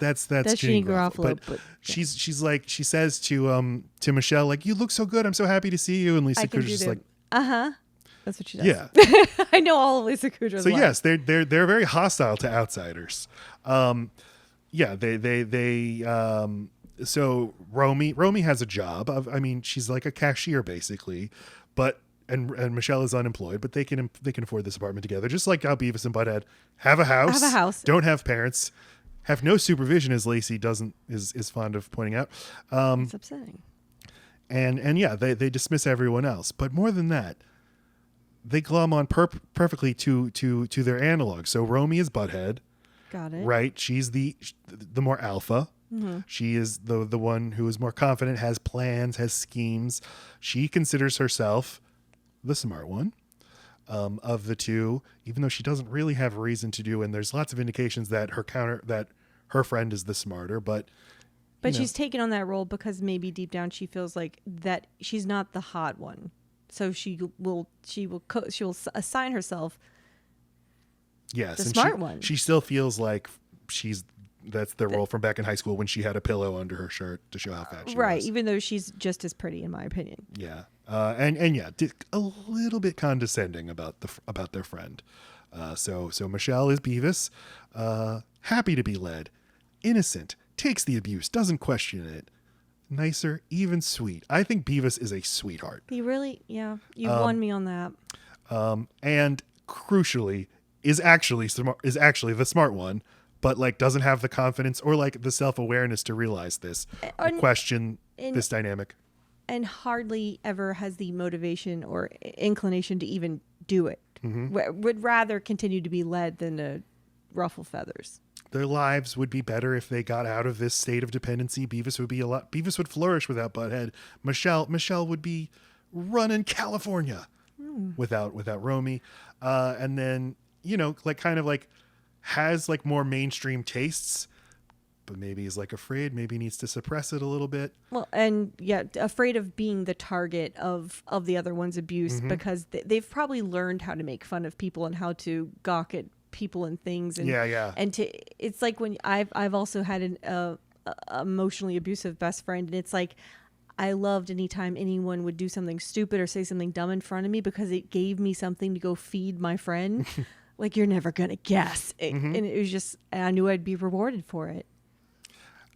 Jeannie Garofalo, but she's like, she says to Michele, like, you look so good, I'm so happy to see you, and Lisa Kudrow's just like, that's what she does. Yeah. I know all of Lisa Kudrow's so life. yes, they're very hostile to outsiders. So Romy has a job. I mean, she's like a cashier basically, but and Michele is unemployed, but they can afford this apartment together, just like how Beavis and Butt-Head have a house, don't have parents, have no supervision, as Laci is fond of pointing out. It's upsetting. And yeah, they dismiss everyone else, but more than that, they glom on perfectly to their analog. So Romy is Butt-Head. Got it. Right? She's the more alpha. Mm-hmm. She is the one who is more confident, has plans, has schemes. She considers herself the smart one of the two, even though she doesn't really have a reason to do. And there's lots of indications that her friend is the smarter, but she's taken on that role because maybe deep down she feels like that she's not the hot one, so she will assign herself the smart one. She still feels like she's That's the role from back in high school when she had a pillow under her shirt to show how fat she was. Even though she's just as pretty, in my opinion. Yeah. And yeah, a little bit condescending about their friend. So Michele is Beavis, happy to be led, innocent, takes the abuse, doesn't question it. Nicer, even sweet. I think Beavis is a sweetheart. He really, you won me on that. And crucially, is actually the smart one, but like doesn't have the confidence or like the self-awareness to realize this, question this dynamic. And hardly ever has the motivation or inclination to even do it. Would rather continue to be led than to ruffle feathers. Their lives would be better if they got out of this state of dependency. Beavis would flourish without Butt-Head. Michele would be running California without Romy. And then, has like more mainstream tastes, but maybe is like afraid, maybe needs to suppress it a little bit. Well, and afraid of being the target of the other one's abuse because they've probably learned how to make fun of people and how to gawk at people and things. And, and it's like when I've also had an emotionally abusive best friend, and it's like I loved anytime anyone would do something stupid or say something dumb in front of me because it gave me something to go feed my friend. Like, you're never gonna guess, and it was just, I knew I'd be rewarded for it.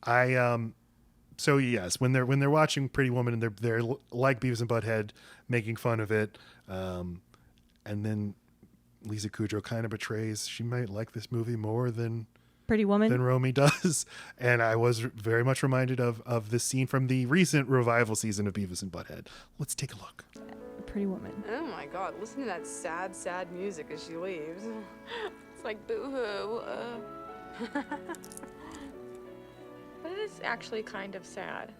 So yes, when they're watching Pretty Woman and they're like Beavis and Butt-Head making fun of it, and then Lisa Kudrow kind of betrays she might like this movie more than Pretty Woman than Romy does, and I was very much reminded of this scene from the recent revival season of Beavis and Butt-Head. Let's take a look. Pretty Woman. Oh my God! Listen to that sad music as she leaves. It's like boo-hoo. But it is actually kind of sad.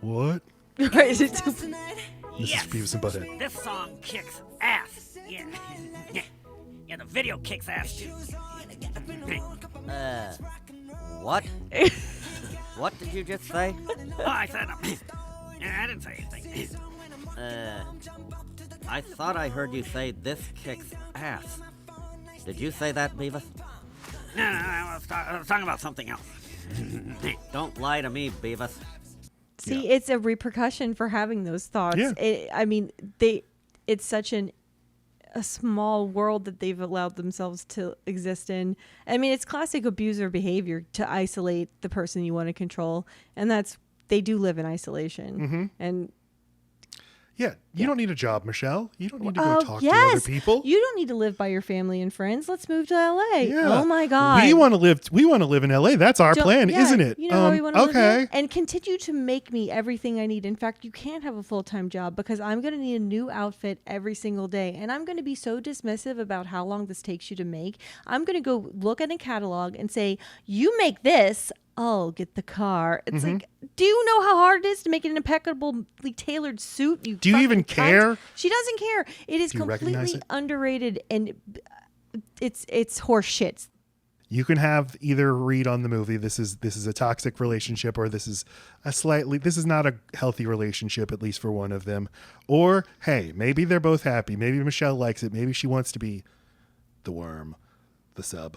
What? Right, it's This is Beavis and Butt-Head. This song kicks ass. Yeah. Yeah, the video kicks ass too. What? What did you just say? Oh, I said, I didn't say anything. I thought I heard you say this kicks ass. Did you say that, Beavis? No, I was talking about something else. Don't lie to me, Beavis. See, it's a repercussion for having those thoughts. Yeah. It's such a small world that they've allowed themselves to exist in. I mean, it's classic abuser behavior to isolate the person you want to control, and they do live in isolation. And yeah, you don't need a job, Michele. You don't need to go talk to other people. You don't need to live by your family and friends. Let's move to LA. Yeah. Oh my God. We want to live in LA. That's our plan, isn't it? You know how we want to live okay. in? And continue to make me everything I need. In fact, you can't have a full-time job because I'm going to need a new outfit every single day. And I'm going to be so dismissive about how long this takes you to make. I'm going to go look at a catalog and say, you make this, I'll get the car. It's like, do you know how hard it is to make an impeccably tailored suit? Do you even care? She doesn't care. It is completely underrated, and it's horse shit. You can have either read on the movie, this is a toxic relationship, or this is not a healthy relationship, at least for one of them. Or, hey, maybe they're both happy. Maybe Michele likes it. Maybe she wants to be the worm, the sub.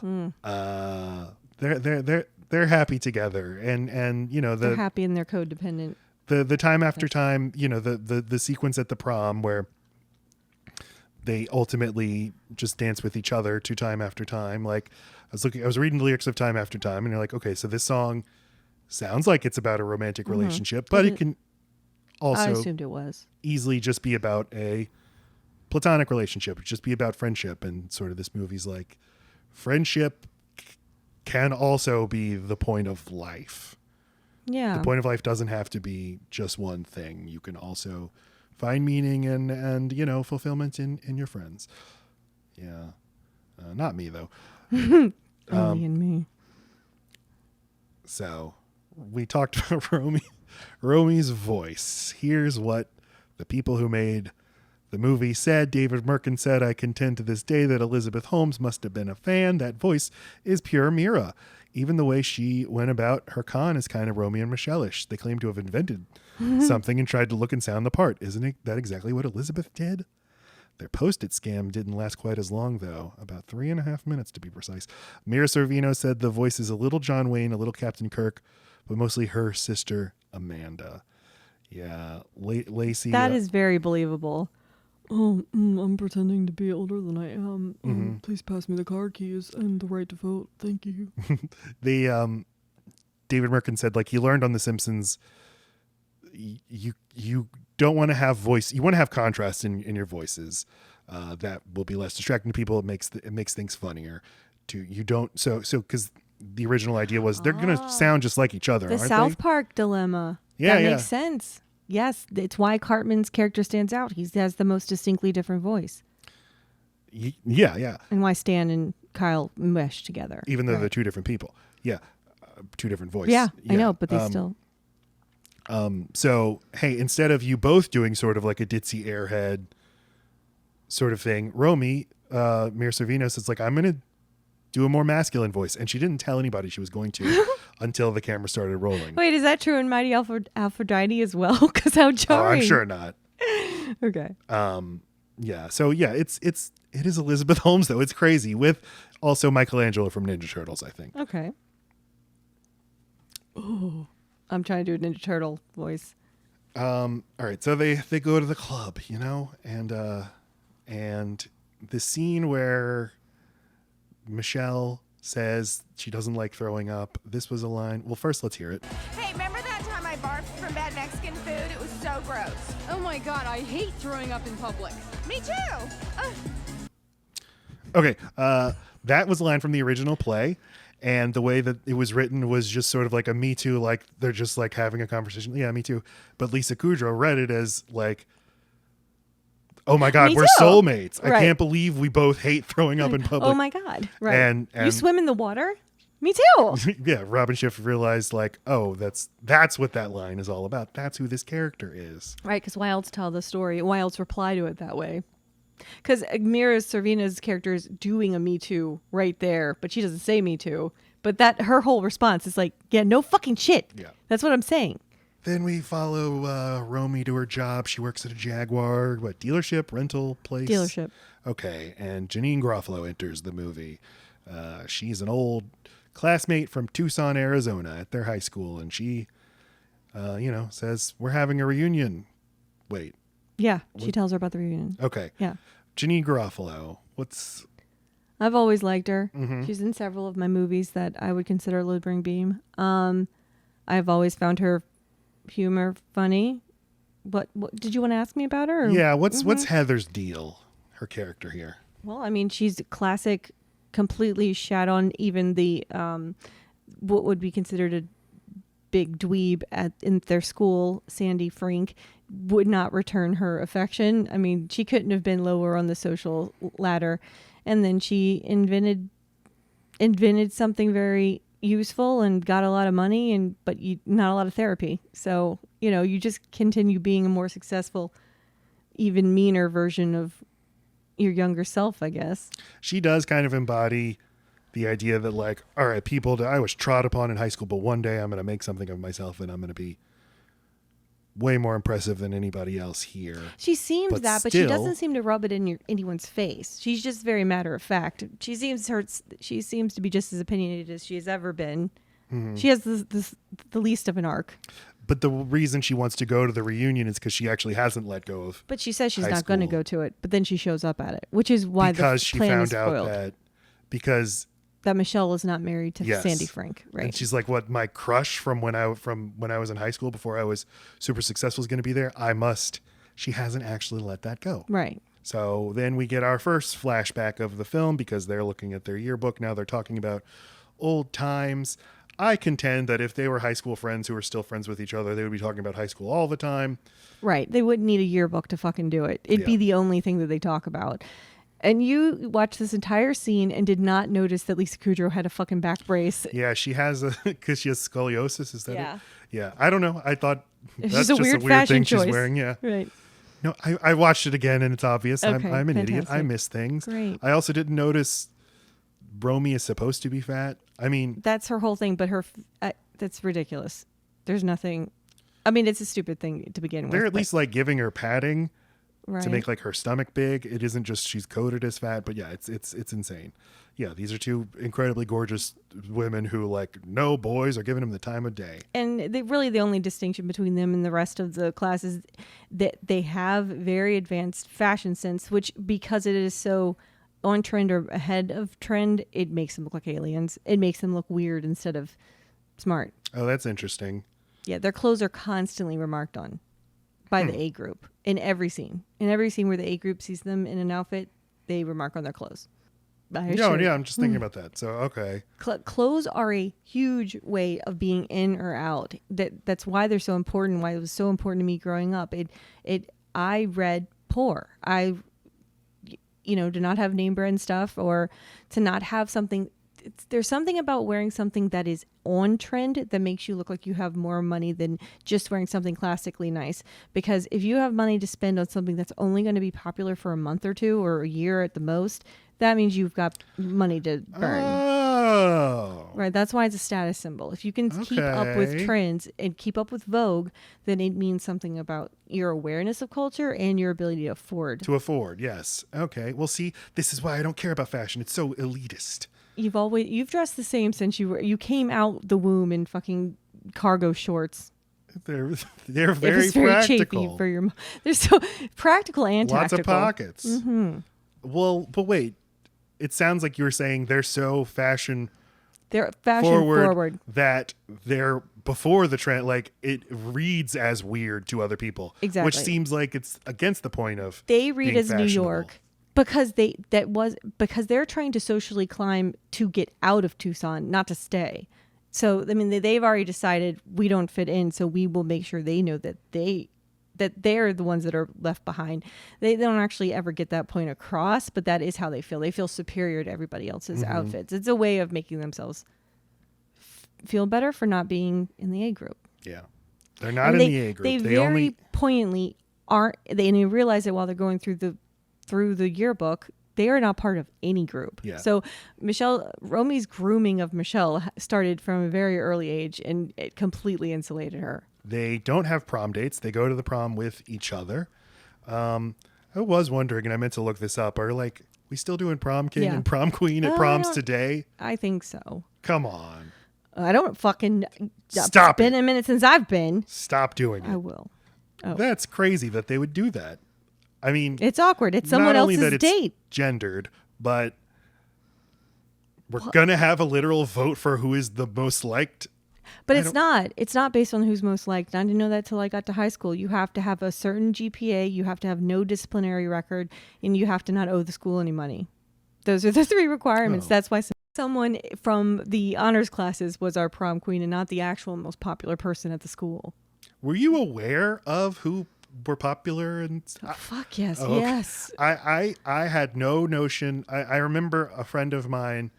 They're happy together, and They're happy and they're codependent. The time after time, the sequence at the prom where they ultimately just dance with each other to time after time. Like I was reading the lyrics of Time After Time, and you're like, okay, so this song sounds like it's about a romantic relationship, but it can also, I assumed it was, easily just be about a platonic relationship, just be about friendship. And sort of this movie's like, friendship can also be the point of life. Yeah. The point of life doesn't have to be just one thing. You can also find meaning and fulfillment in your friends. Yeah. Not me, though. Only in me. So we talked about Romy's voice. Here's what the people who made the movie said. David Merkin said, I contend to this day that Elizabeth Holmes must have been a fan. That voice is pure Mira. Even the way she went about her con is kind of Romy and Michele-ish. They claim to have invented something and tried to look and sound the part. Isn't that exactly what Elizabeth did? Their Post-it scam didn't last quite as long, though. About 3.5 minutes, to be precise. Mira Sorvino said the voice is a little John Wayne, a little Captain Kirk, but mostly her sister, Amanda. Yeah, Laci. That is very believable. I'm pretending to be older than I am. Please pass me the car keys and the right to vote. Thank you. The David Merkin said, like, he learned on The Simpsons, you don't want to have voice. You want to have contrast in your voices. That will be less distracting to people. It makes things funnier. Because the original idea was they're going to sound just like each other. The aren't South they? Park dilemma. Yeah, that yeah. makes sense. Yes, it's why Cartman's character stands out. He has the most distinctly different voice. Yeah. And why Stan and Kyle mesh together. Even though they're two different people. Yeah. Two different voices. Yeah, I know, but they still. So, hey, instead of you both doing sort of like a ditzy airhead sort of thing, Romy, Mira Sorvino says, like, I'm going to do a more masculine voice. And she didn't tell anybody she was going to until the camera started rolling. Wait, is that true in Mighty Aphrodite as well? Because how jarring. I'm sure not. Okay. Yeah. So, yeah, it is Elizabeth Holmes, though. It's crazy, with also Michelangelo from Ninja Turtles, I think. Okay. Oh, I'm trying to do a Ninja Turtle voice. All right, so they go to the club, and the scene where Michele says she doesn't like throwing up. This was a line. Well, first let's hear it. Hey, remember that time I barfed from bad Mexican food? It was so gross. Oh my God, I hate throwing up in public. Me too. Ugh. Okay, that was a line from the original play, and the way that it was written was just sort of like a Me Too, like they're just like having a conversation. Yeah, me too. But Lisa Kudrow read it as like, oh my God, Me we're too. soulmates. I Right. can't believe we both hate throwing up in public. Oh my God. Right. And you swim in the water? Me too. Yeah, Robin Schiff realized, like, oh, that's what that line is all about. That's who this character is. Right, because why else tell the story? Why else reply to it that way? Because Mira Sorvino's character is doing a Me Too right there, but she doesn't say Me Too. But that her whole response is like, yeah, no fucking shit. Yeah. That's what I'm saying. Then we follow Romy to her job. She works at a Jaguar, dealership, rental place? Dealership. Okay, and Janine Garofalo enters the movie. She's an old classmate from Tucson, Arizona at their high school, and she, says, we're having a reunion. Wait. Yeah, she tells her about the reunion. Okay. Yeah. Janine Garofalo, I've always liked her. Mm-hmm. She's in several of my movies that I would consider Lodbring Beam. I've always found her humor funny. What did you want to ask me about her? Yeah, what's Heather's deal, her character here? Well, I mean, she's classic, completely shat on. Even the what would be considered a big dweeb in their school, Sandy Frink, would not return her affection. I mean, she couldn't have been lower on the social ladder. And then she invented something very useful and got a lot of money, but not a lot of therapy. So, you just continue being a more successful, even meaner version of your younger self, I guess. She does kind of embody the idea that, like, all right, I was trod upon in high school, but one day I'm going to make something of myself and I'm going to be way more impressive than anybody else here. She seems but she doesn't seem to rub it in anyone's face. She's just very matter of fact. She seems to be just as opinionated as she has ever been. Mm-hmm. She has the least of an arc. But the reason she wants to go to the reunion is because she actually hasn't let go of. But she says she's not going to go to it. But then she shows up at it, which is why the plan is spoiled. Because she found out that Michele is not married to Sandy Frink, right? And she's like, "What? My crush from when I was in high school before I was super successful is going to be there. I must." She hasn't actually let that go, right? So then we get our first flashback of the film because they're looking at their yearbook now. They're talking about old times. I contend that if they were high school friends who were still friends with each other, they would be talking about high school all the time. Right. They wouldn't need a yearbook to fucking do it. It'd be the only thing that they talk about. And you watched this entire scene and did not notice that Lisa Kudrow had a fucking back brace. Yeah, she has because she has scoliosis. Is that it? Yeah. I don't know. I thought it's that's just a weird fashion thing choice. She's wearing. Yeah. Right. No, I watched it again and it's obvious. Okay, I'm an idiot. fantastic. I miss things. Great. I also didn't notice Romy is supposed to be fat. I mean, that's her whole thing, but that's ridiculous. There's nothing. I mean, it's a stupid thing to begin with. They're at least like giving her padding. to make like her stomach big. It isn't just she's coded as fat, but yeah, it's insane. Yeah, these are two incredibly gorgeous women who like no boys are giving them the time of day. And the only distinction between them and the rest of the class is that they have very advanced fashion sense, which because it is so on trend or ahead of trend, it makes them look like aliens. It makes them look weird instead of smart. Oh, that's interesting. Yeah, their clothes are constantly remarked on by the A group in every scene. In every scene where the A group sees them in an outfit, they remark on their clothes. Yeah, I'm just thinking about that. So, okay. Clothes are a huge way of being in or out. That's why they're so important, why it was so important to me growing up. I read poor. I to not have name brand stuff or to not have something. There's something about wearing something that is on trend that makes you look like you have more money than just wearing something classically nice. Because if you have money to spend on something that's only going to be popular for a month or two or a year at the most, that means you've got money to burn. Oh. Right. That's why it's a status symbol. If you can keep up with trends and keep up with Vogue, then it means something about your awareness of culture and your ability to afford. To afford, yes. Okay. Well, see, this is why I don't care about fashion. It's so elitist. You've dressed the same since you came out the womb in fucking cargo shorts. They're very practical. Chafy for your. They're so practical and lots tactical. of pockets. Mm-hmm. Well, but wait, it sounds like you were saying they're so fashion. They're fashion forward that they're before the trend. Like it reads as weird to other people, exactly, which seems like it's against the point of. They read as New York. Because they're trying to socially climb to get out of Tucson, not to stay. So I mean, they've already decided we don't fit in, so we will make sure they know that they're the ones that are left behind. They don't actually ever get that point across, but that is how they feel. They feel superior to everybody else's outfits. It's a way of making themselves feel better for not being in the A group. Yeah, they're not in the A group. They very poignantly aren't. They realize it while they're going through the yearbook. They are not part of any group. Yeah. So Romy's grooming of Michele started from a very early age, and it completely insulated her. They don't have prom dates. They go to the prom with each other. I was wondering, and I meant to look this up, are like we still doing prom king and prom queen at proms today? I think so. Come on. I don't fucking stop. It's been a minute since I've been. Stop doing it. I will. Oh. That's crazy that they would do that. I mean, it's awkward. It's someone else's date. It's gendered, but we're gonna have a literal vote for who is the most liked. But it's not. It's not based on who's most liked. I didn't know that till I got to high school. You have to have a certain GPA. You have to have no disciplinary record, and you have to not owe the school any money. Those are the 3 requirements. Oh. That's why someone from the honors classes was our prom queen, and not the actual most popular person at the school. Were you aware of who were popular? And fuck yes. Okay. Yes. I had no notion. I remember a friend of mine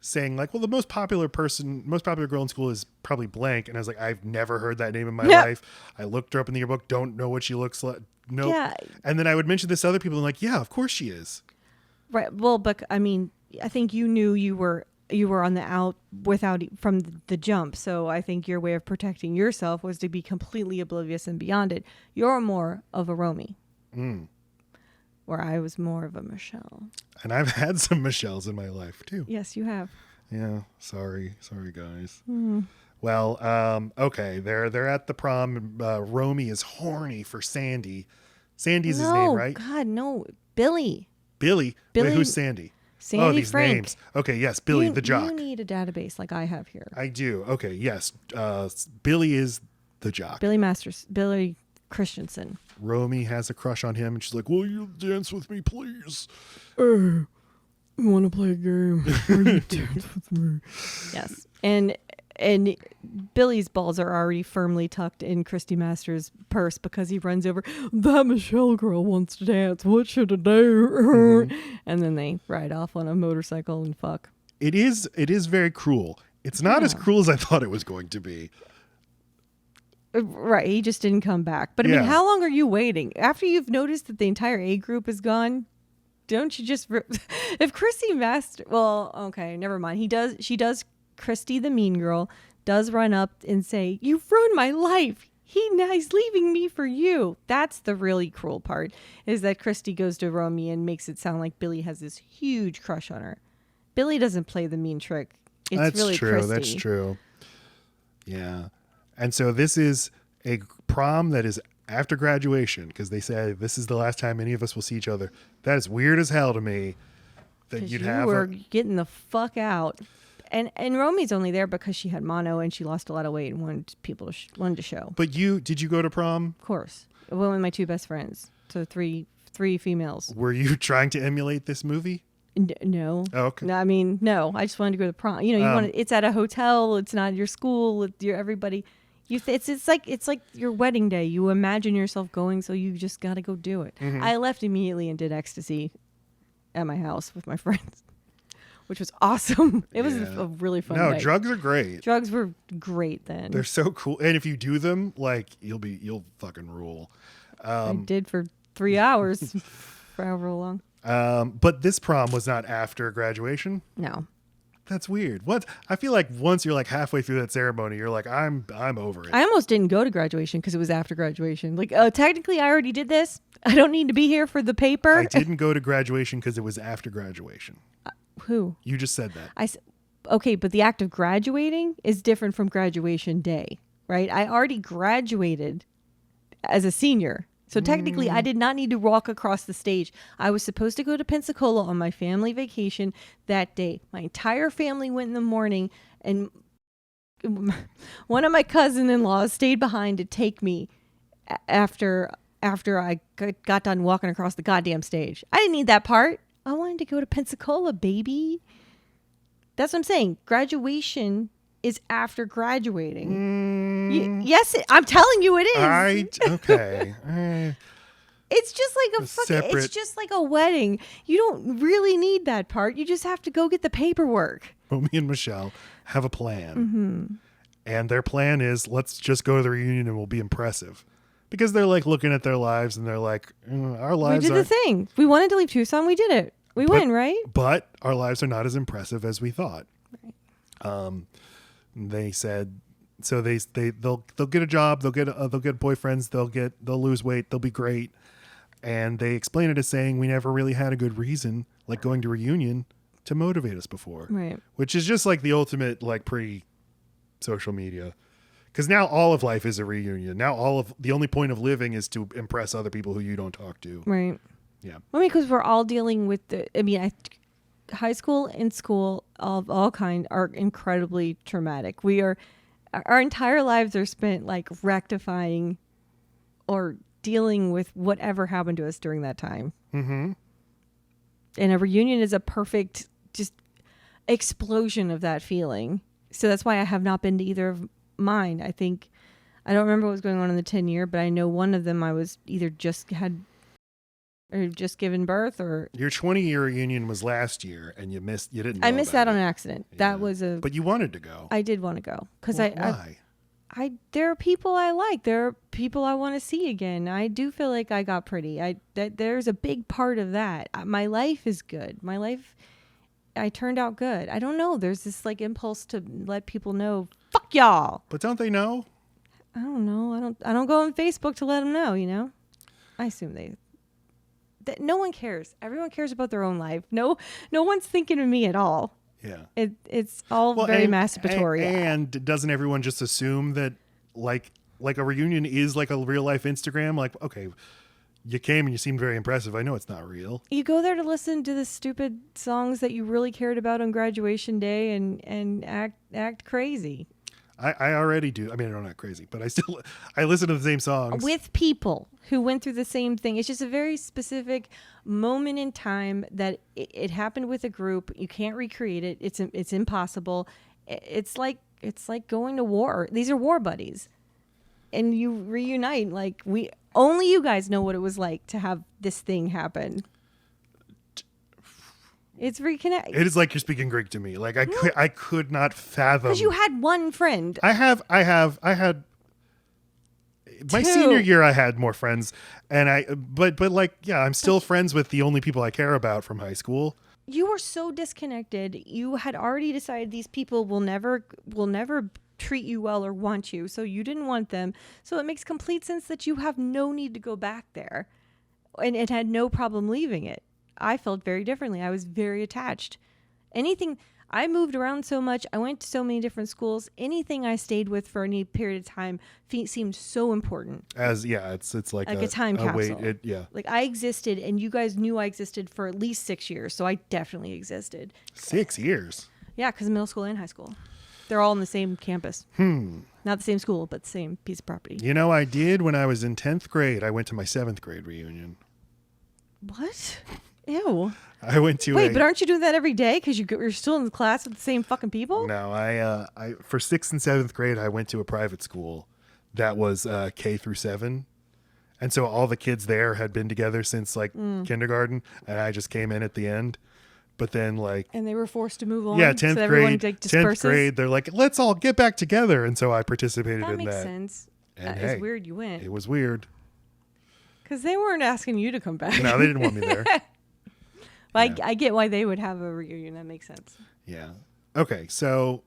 saying like, well, the most popular girl in school is probably blank. And I was like, I've never heard that name in my life. I looked her up in the yearbook. Don't know what she looks like. Nope. Yeah. And then I would mention this to other people and like, yeah, of course she is. Right. Well, but I mean, I think you knew you were on the out from the jump. So I think your way of protecting yourself was to be completely oblivious and beyond it. You're more of a Romy. Where I was more of a Michele. And I've had some Michelles in my life too. Yes, you have. Yeah. Sorry guys. Well, okay. They're at the prom. Romy is horny for Sandy. Sandy's his name, right? God, no. Billy. Wait, who's Sandy? Sandy these Frank. Names. Okay, yes, Billy the jock. You need a database like I have here. I do. Okay, yes. Billy is the jock. Billy Christensen. Romy has a crush on him, and she's like, "Will you dance with me, please?" I want to play a game. Will you dance with me? Yes, and Billy's balls are already firmly tucked in Christy Masters' purse because he runs over. That Michele girl wants to dance. What should I do? And then they ride off on a motorcycle and fuck. It is very cruel. It's not as cruel as I thought it was going to be. Right, he just didn't come back. But I mean, how long are you waiting? After you've noticed that the entire A group is gone, don't you just... If Christy Master... Well, okay, never mind. She does... Christy, the mean girl, does run up and say, "You've ruined my life. He's leaving me for you. That's the really cruel part, is that Christy goes to Romy and makes it sound like Billy has this huge crush on her. Billy doesn't play the mean trick. It's That's really true. Christy. That's true. Yeah. And so this is a prom that is after graduation, because they say this is the last time any of us will see each other. That is weird as hell to me. That you'd have were getting the fuck out. And Romy's only there because she had mono and she lost a lot of weight and wanted people wanted to show. But did you go to prom? Of course. I went with my two best friends. So three females. Were you trying to emulate this movie? No. Oh, okay. No, I mean, no. I just wanted to go to prom. You know, it's at a hotel. It's not your school. It's your everybody. It's like your wedding day. You imagine yourself going, so you just got to go do it. Mm-hmm. I left immediately and did ecstasy at my house with my friends, which was awesome. It was a really fun day. Drugs are great. Drugs were great then. They're so cool. And if you do them, like, you'll fucking rule. I did for 3 hours, for however long. But this prom was not after graduation. No. That's weird. What? I feel like once you're like halfway through that ceremony, you're like, I'm over it. I almost didn't go to graduation because it was after graduation. Like, technically, I already did this. I don't need to be here for the paper. I didn't go to graduation because it was after graduation. Who? You just said that. Okay, but the act of graduating is different from graduation day, right? I already graduated as a senior. So technically, I did not need to walk across the stage. I was supposed to go to Pensacola on my family vacation that day. My entire family went in the morning, and one of my cousin-in-laws stayed behind to take me after I got done walking across the goddamn stage. I didn't need that part. I wanted to go to Pensacola, baby. That's what I'm saying. Graduation is after graduating. Yes, I'm telling you it is. Okay. It's just like it's just like a wedding. You don't really need that part. You just have to go get the paperwork. Romy and Michele have a plan. Mm-hmm. And their plan is, let's just go to the reunion and we'll be impressive. Because they're like looking at their lives and they're like, our lives We did the thing. We wanted to leave Tucson. We did it. We win, right? But our lives are not as impressive as we thought. Right. They said, so they'll get a job, they'll get boyfriends, they'll lose weight, they'll be great. And they explain it as saying, we never really had a good reason, like going to reunion, to motivate us before. Right. Which is just like the ultimate, like, pre-social media. Because now all of life is a reunion. Now the only point of living is to impress other people who you don't talk to. Right. Yeah. I mean, because we're all dealing with high school and school of all kind are incredibly traumatic. Our entire lives are spent like rectifying or dealing with whatever happened to us during that time. Mm-hmm. And a reunion is a perfect just explosion of that feeling. So that's why I have not been to either of mine. I don't remember what was going on in the 10-year, but I know one of them I was either just given birth or... Your 20-year reunion was last year and you didn't know I missed about that on it. accident. Yeah. That was But you wanted to go. I did want to go. Because why? there are people I like. There are people I want to see again. I do feel like I got pretty. There's a big part of that. My life is good. I turned out good. I don't know. There's this like impulse to let people know, fuck y'all. But don't they know? I don't know. I don't go on Facebook to let them know, you know? I assume that no one cares. Everyone cares about their own life. No one's thinking of me at all. Yeah. It's all very masturbatory. And doesn't everyone just assume that like a reunion is like a real life Instagram? Like, okay, you came and you seemed very impressive. I know it's not real. You go there to listen to the stupid songs that you really cared about on graduation day and act crazy. I already do. I mean, I'm not crazy, but I listen to the same songs. With people who went through the same thing. It's just a very specific moment in time that it happened with a group. You can't recreate it. It's impossible. It's like going to war. These are war buddies. And you reunite. Like only you guys know what it was like to have this thing happen. It's reconnect. It is like you're speaking Greek to me. Like I could not fathom. Because you had one friend. I had my senior year. I had more friends, and but like yeah, I'm still friends with the only people I care about from high school. You were so disconnected. You had already decided these people will never treat you well or want you. So you didn't want them. So it makes complete sense that you have no need to go back there. And it had no problem leaving it. I felt very differently. I was very attached. I moved around so much. I went to so many different schools. Anything I stayed with for any period of time seemed so important. It's like a time capsule. Yeah. Like I existed, and you guys knew I existed for at least 6 years. So I definitely existed. 6 years. Yeah, because middle school and high school, they're all on the same campus. Not the same school, but the same piece of property. You know, I did when I was in 10th grade. I went to my 7th grade reunion. What? Ew. I went to Wait, but aren't you doing that every day because you're still in the class with the same fucking people? No, I for 6th and 7th grade, I went to a private school that was K through 7. And so all the kids there had been together since like kindergarten, and I just came in at the end. But then and they were forced to move on. Yeah, 10th so grade. Like, 10th grade, they're like, let's all get back together. And so I participated in that. That makes sense. And It's weird you went. It was weird. Because they weren't asking you to come back. No, they didn't want me there. I get why they would have a reunion. That makes sense. Yeah. Okay, so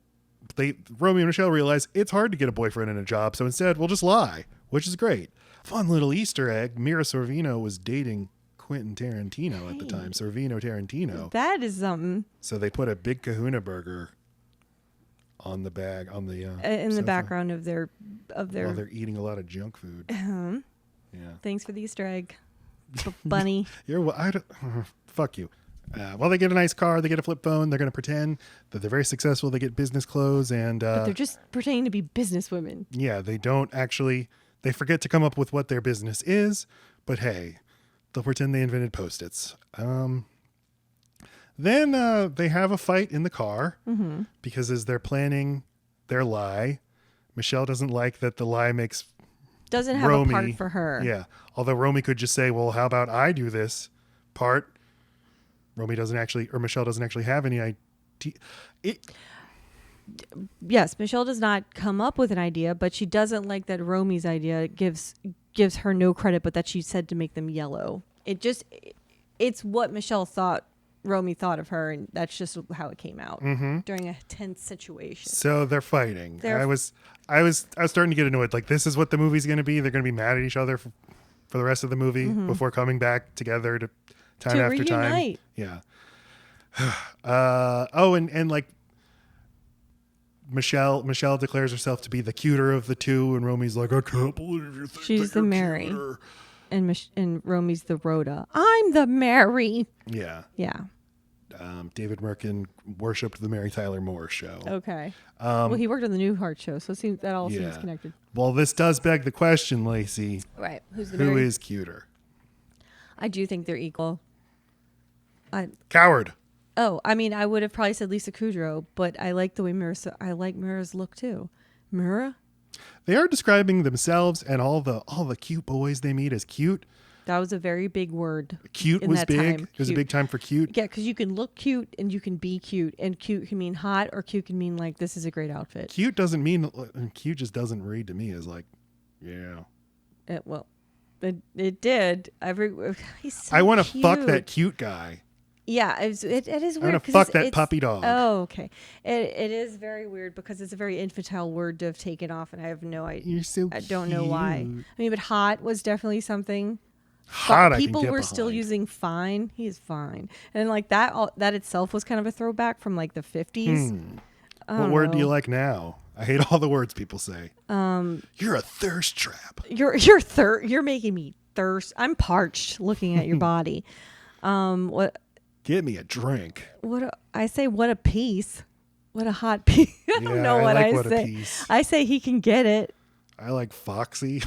Romy and Michele realize it's hard to get a boyfriend and a job, so instead we'll just lie, which is great. Fun little Easter egg. Mira Sorvino was dating Quentin Tarantino at the time. Sorvino Tarantino. That is something. So they put a big Kahuna burger on the bag in the sofa background of their while they're eating a lot of junk food. Yeah. Thanks for the Easter egg, bunny. Fuck you. Well, they get a nice car, they get a flip phone, they're going to pretend that they're very successful, they get business clothes, and but they're just pretending to be business women. Yeah, they don't actually, they forget to come up with what their business is, but hey, they'll pretend they invented Post-its. Then they have a fight in the car because as they're planning their lie, Michele doesn't like that the lie doesn't have Romy, a part for her. Yeah, although Romy could just say, well, how about I do this part? Michele doesn't actually have any idea. Yes, Michele does not come up with an idea, but she doesn't like that Romy's idea gives her no credit, but that she said to make them yellow. It's what Michele thought Romy thought of her, and that's just how it came out during a tense situation. So they're fighting. I was starting to get annoyed. Like, this is what the movie's going to be. They're going to be mad at each other for the rest of the movie before coming back together to time after reunite. Time. Yeah. And like Michele declares herself to be the cuter of the two, and Romy's like, I can't believe you think she's that the you're Mary, cuter. and Romy's the Rhoda. I'm the Mary. Yeah. Yeah. David Merkin worshipped the Mary Tyler Moore show. Okay. Well, he worked on the Newhart show, so that all seems connected. Well, this does beg the question, Laci. Right. Who is cuter? I do think they're equal. Coward. Oh, I mean, I would have probably said Lisa Kudrow, but I like the way I like Mira's look too. Mira? They are describing themselves and all the cute boys they meet as cute. That was a very big word. Cute was big. Time. It was a big time for cute. Yeah, because you can look cute and you can be cute, and cute can mean hot, or cute can mean like this is a great outfit. Cute doesn't mean cute. Just doesn't read to me as like, yeah. It did. He's so I want to cute. fuck that cute guy. Yeah, it is weird. I want to fuck that puppy dog. Oh, okay. It is very weird because it's a very infantile word to have taken off, and I have no idea. You're so I don't know why. I mean, but hot was definitely something. Hot, people I can get were behind. still using fine. He is fine, and like that itself was kind of a throwback from like the 50s. What word do you like now? I hate all the words people say. You're a thirst trap. You're making me thirst. I'm parched looking at your body. What? Get me a drink. What a piece. What a hot piece. I don't know what I say. I say he can get it. I like foxy.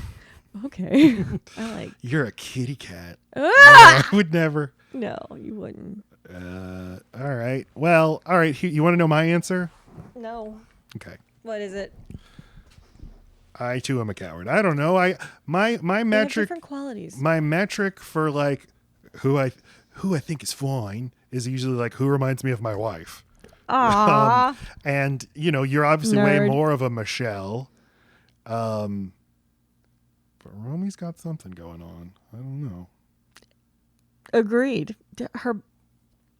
Okay. I like. You're a kitty cat. Ah! I would never. No, you wouldn't. All right. Well, all right. You want to know my answer? No. Okay. What is it? I too am a coward. I don't know. My They metric. have different qualities. My metric for like who I think is fine is usually like who reminds me of my wife. Aww. And you're obviously way more of a Michele. But Romy's got something going on. I don't know. Agreed.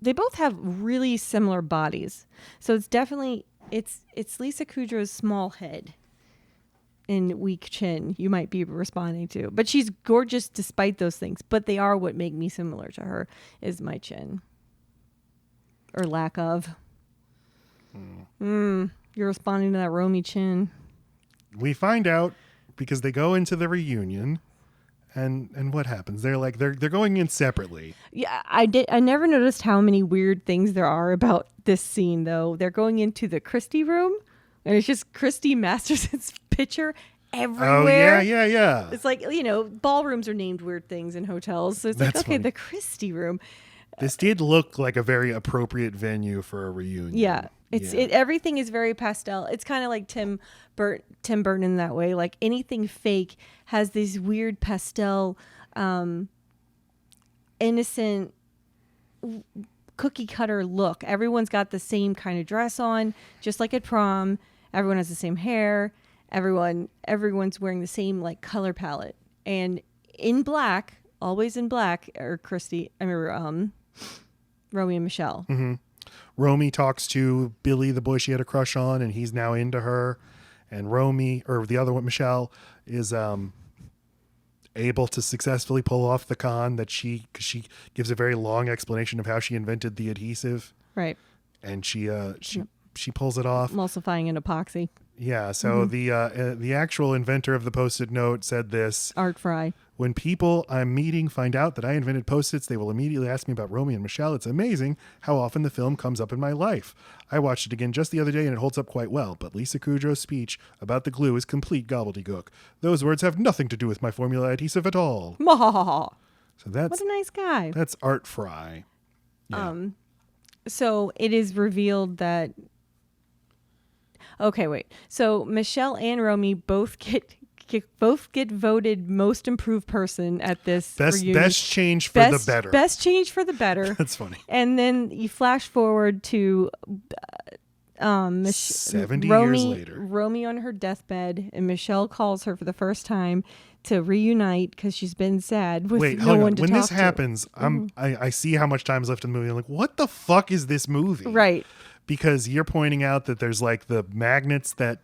They both have really similar bodies. So it's definitely It's Lisa Kudrow's small head and weak chin you might be responding to. But she's gorgeous despite those things. But they are what make me similar to her, is my chin. Or lack of. You're responding to that Romy chin. We find out because they go into the reunion. And what happens? They're going in separately. Yeah, I never noticed how many weird things there are about this scene, though. They're going into the Christie room, and it's just Christie Masterson's picture everywhere. Oh, yeah. It's like, ballrooms are named weird things in hotels. So it's That's like, okay, funny. the Christie room. This did look like a very appropriate venue for a reunion. Yeah. Everything is very pastel. It's kind of like Tim Burton in that way. Like anything fake has this weird pastel, innocent cookie cutter look. Everyone's got the same kind of dress on, just like at prom. Everyone has the same hair. Everyone's wearing the same like color palette, and in black, always in black. Or Romy and Michele. Mm-hmm. Romy talks to Billy, the boy she had a crush on, and he's now into her. And Romy, or the other one, Michele, is able to successfully pull off the con because she gives a very long explanation of how she invented the adhesive. Right. And she pulls it off. Emulsifying in epoxy. Yeah. So the actual inventor of the Post-it note said this. Art Fry. When people I'm meeting find out that I invented Post-its, they will immediately ask me about Romy and Michele. It's amazing how often the film comes up in my life. I watched it again just the other day and it holds up quite well, but Lisa Kudrow's speech about the glue is complete gobbledygook. Those words have nothing to do with my formula adhesive at all. So What a nice guy. That's Art Fry. Yeah. So it is revealed that... Okay, wait. So Michele and Romy both get voted most improved person at this reunion. Best change for the better. Best change for the better. That's funny. And then you flash forward to 70 years later. Romy on her deathbed, and Michele calls her for the first time to reunite because she's been sad with no one to talk to. When this happens, I see how much time is left in the movie. I'm like, what the fuck is this movie? Right. Because you're pointing out that there's like the magnets that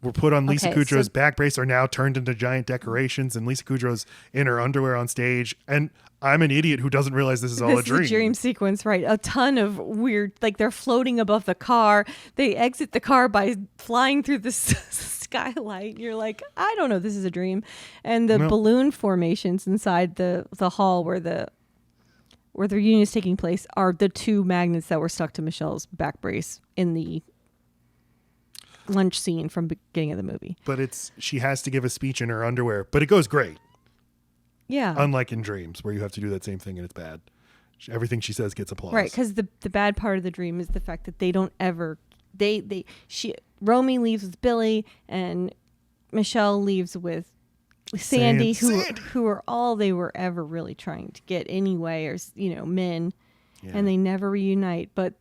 were put on Lisa Kudrow's back brace are now turned into giant decorations, and Lisa Kudrow's in her underwear on stage. And I'm an idiot who doesn't realize this is all a dream. This is a dream sequence, right? A ton of weird, like they're floating above the car. They exit the car by flying through the skylight. You're like, I don't know, this is a dream. And the balloon formations inside the hall where the reunion is taking place are the two magnets that were stuck to Michelle's back brace in the lunch scene from the beginning of the movie. But she has to give a speech in her underwear, but it goes great. Yeah. Unlike in dreams where you have to do that same thing and it's bad. Everything she says gets applause. Right, because the bad part of the dream is the fact that they don't ever Romy leaves with Billy and Michele leaves with Sandy, who are all they were ever really trying to get anyway, or men, and they never reunite. But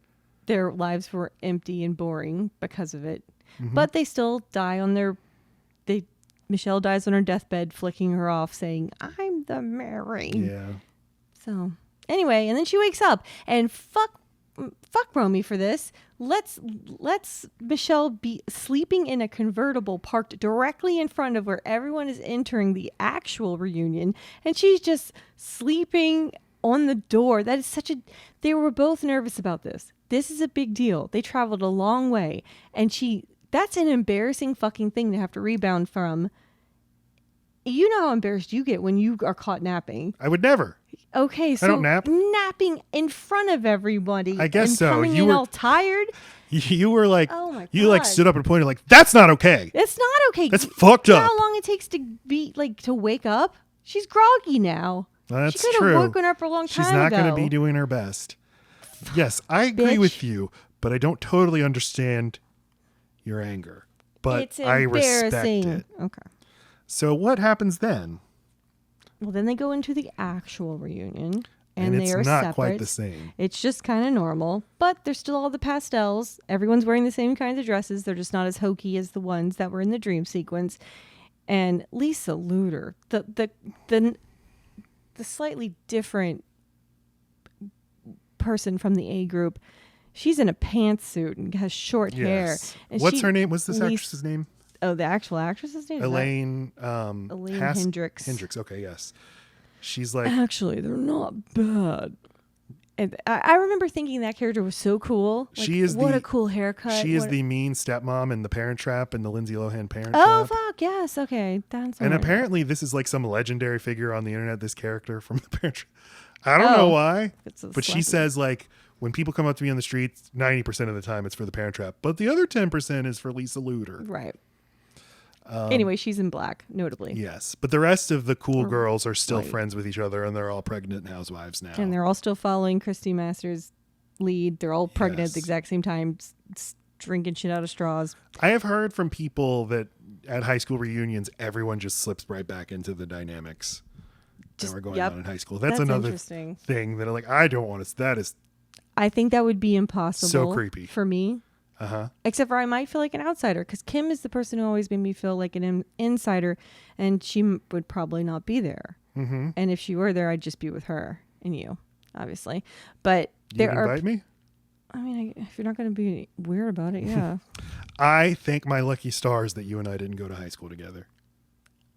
their lives were empty and boring because of it. Mm-hmm. But they still die on Michele dies on her deathbed, flicking her off, saying, "I'm the Mary." Yeah. So anyway, and then she wakes up and fuck Romy for this. Let's Michele be sleeping in a convertible parked directly in front of where everyone is entering the actual reunion, and she's just sleeping on the door. That is they were both nervous about this. This is a big deal. They traveled a long way, and that's an embarrassing fucking thing to have to rebound from. You know how embarrassed you get when you are caught napping. I would never. Okay, so I don't nap. Napping in front of everybody. I guess and so. Coming in all tired. You were like, oh my God. You like stood up and pointed like, that's not okay. It's not okay. That's fucked you know up. How long it takes to wake up? She's groggy now. Well, that's she could have woken up a long time She's not ago. going to be doing her best. Yes, I agree with you, but I don't totally understand your anger. But it's I respect embarrassing. it. Okay. So what happens then? Well, then they go into the actual reunion. And it's they are not separate. quite the same. It's just kind of normal, but there's still all the pastels. Everyone's wearing the same kinds of dresses. They're just not as hokey as the ones that were in the dream sequence. And Lisa Luter, the slightly different person from the A group, She's in a pantsuit and has short hair. And What's her name? What's this actress's name? Oh, the actual actress's name? Elaine Hendricks. Hendricks. Okay, yes. She's like, actually, they're not bad. And I remember thinking that character was so cool. Like, she is what a cool haircut. She is the mean stepmom in The Parent Trap and the Lindsay Lohan Parent Oh, Trap. fuck, yes, okay. That's and apparently this is like some legendary figure on the internet, this character from The Parent Trap. I don't know why, but she says like, when people come up to me on the streets, 90% of the time it's for The Parent Trap, but the other 10% is for Lisa Luter. Right. Anyway, she's in black, notably. Yes, but the rest of the cool girls are still friends with each other, and they're all pregnant housewives now. And they're all still following Christy Masters' lead. They're all pregnant at the exact same time, drinking shit out of straws. I have heard from people that at high school reunions, everyone just slips right back into the dynamics that were going on in high school. That's another thing that like I don't want to. That is, I think that would be impossible. So creepy for me. Except for I might feel like an outsider because Kim is the person who always made me feel like an insider, and she would probably not be there. Mm-hmm. And if she were there, I'd just be with her and you, obviously. But you invite me? I mean, if you're not going to be weird about it, yeah. I thank my lucky stars that you and I didn't go to high school together.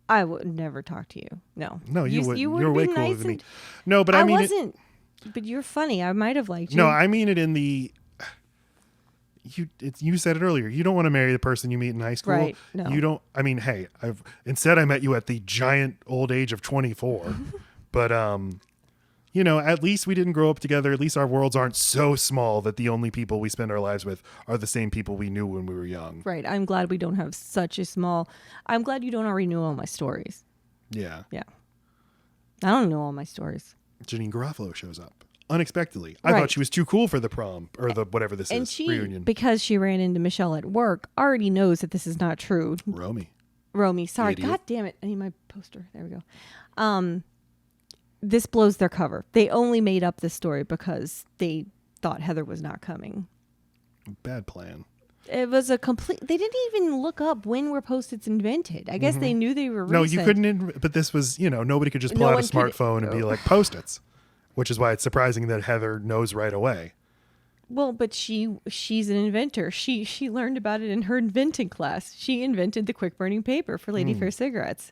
I would never talk to you. No, you wouldn't. You're way cooler nice than me. No, but I mean, wasn't. But you're funny. I might have liked you. No, I mean it in the. You said it earlier. You don't want to marry the person you meet in high school. Right. No. You don't. I mean, hey, instead I met you at the giant old age of 24. But at least we didn't grow up together. At least our worlds aren't so small that the only people we spend our lives with are the same people we knew when we were young. Right. I'm glad we don't have such a small. I'm glad you don't already know all my stories. Yeah. Yeah. I don't know all my stories. Janine Garofalo shows up. Unexpectedly. I thought she was too cool for the prom or the whatever this is, reunion. Because she ran into Michelle at work, already knows that this is not true. Romy. Sorry. Idiot. God damn it. I need my poster. There we go. This blows their cover. They only made up this story because they thought Heather was not coming. Bad plan. It was a complete. They didn't even look up when were Post-its invented. I guess they knew they were recent. No, you couldn't. But this was, nobody could just pull out a smartphone and be like, Post-its. Which is why it's surprising that Heather knows right away. Well, but she's an inventor. She learned about it in her inventing class. She invented the quick burning paper for Lady Fair cigarettes.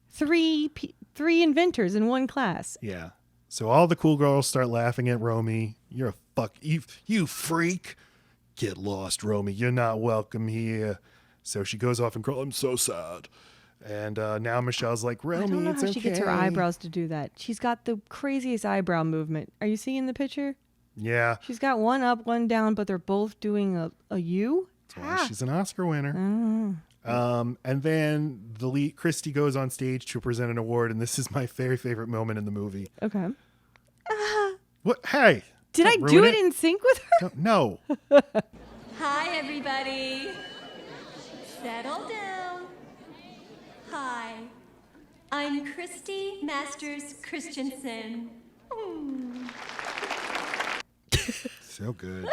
Three inventors in one class. Yeah. So all the cool girls start laughing at Romy. You're a you freak. Get lost, Romy. You're not welcome here. So she goes off and cries, I'm so sad. And now Michelle's like, Romy, I don't know it's how okay. she gets her eyebrows to do that. She's got the craziest eyebrow movement. Are you seeing the picture? Yeah. She's got one up, one down, but they're both doing a U. That's why she's an Oscar winner. And then Christy goes on stage to present an award, and this is my very favorite moment in the movie. Okay. What? Hey. Did I do it in sync with her? No. Hi, everybody. Settle down. Hi, I'm Christy Masters Christensen. So good.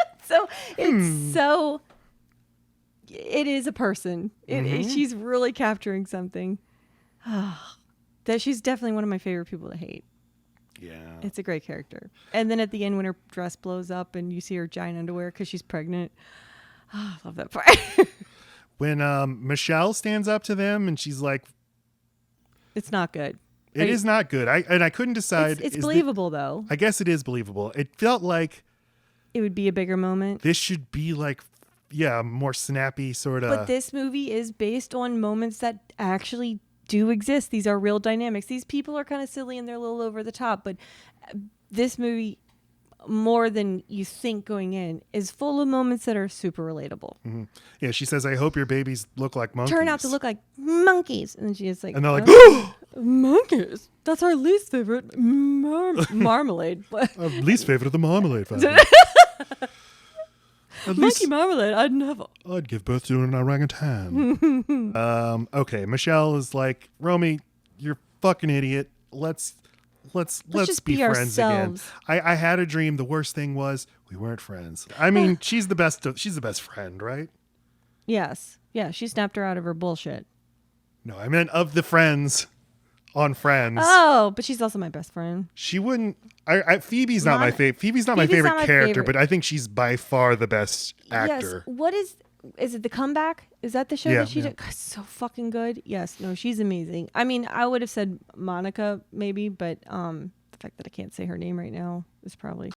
It is a person. She's really capturing something. That she's definitely one of my favorite people to hate. Yeah. It's a great character. And then at the end when her dress blows up and you see her giant underwear because she's pregnant. I love that part. When Michelle stands up to them and she's like, it's not good. It is not good. I couldn't decide. It's believable though. I guess it is believable. It felt like it would be a bigger moment. This should be like, more snappy sort of. But this movie is based on moments that actually do exist. These are real dynamics. These people are kind of silly and they're a little over the top, but this movie, more than you think going in, is full of moments that are super relatable. Mm-hmm. Yeah, she says, I hope your babies look like monkeys. Turn out to look like monkeys. And she's like, and they're like, monkeys? That's our least favorite marmalade. Our least favorite of the marmalade family. Monkey marmalade, I'd give birth to an orangutan. Okay, Michelle is like, Romy, you're a fucking idiot. Let's be friends ourselves. Again. I had a dream. The worst thing was we weren't friends. I mean, she's the best friend, right? Yes. Yeah, she snapped her out of her bullshit. No, I meant of the friends. on Friends. Oh, but she's also my best friend. She wouldn't. Phoebe's not my favorite. Phoebe's not my favorite character, but I think she's by far the best actor. Yes. What is it? The Comeback? Is that the show that she did? God, so fucking good. Yes. No, she's amazing. I mean, I would have said Monica maybe, but the fact that I can't say her name right now is probably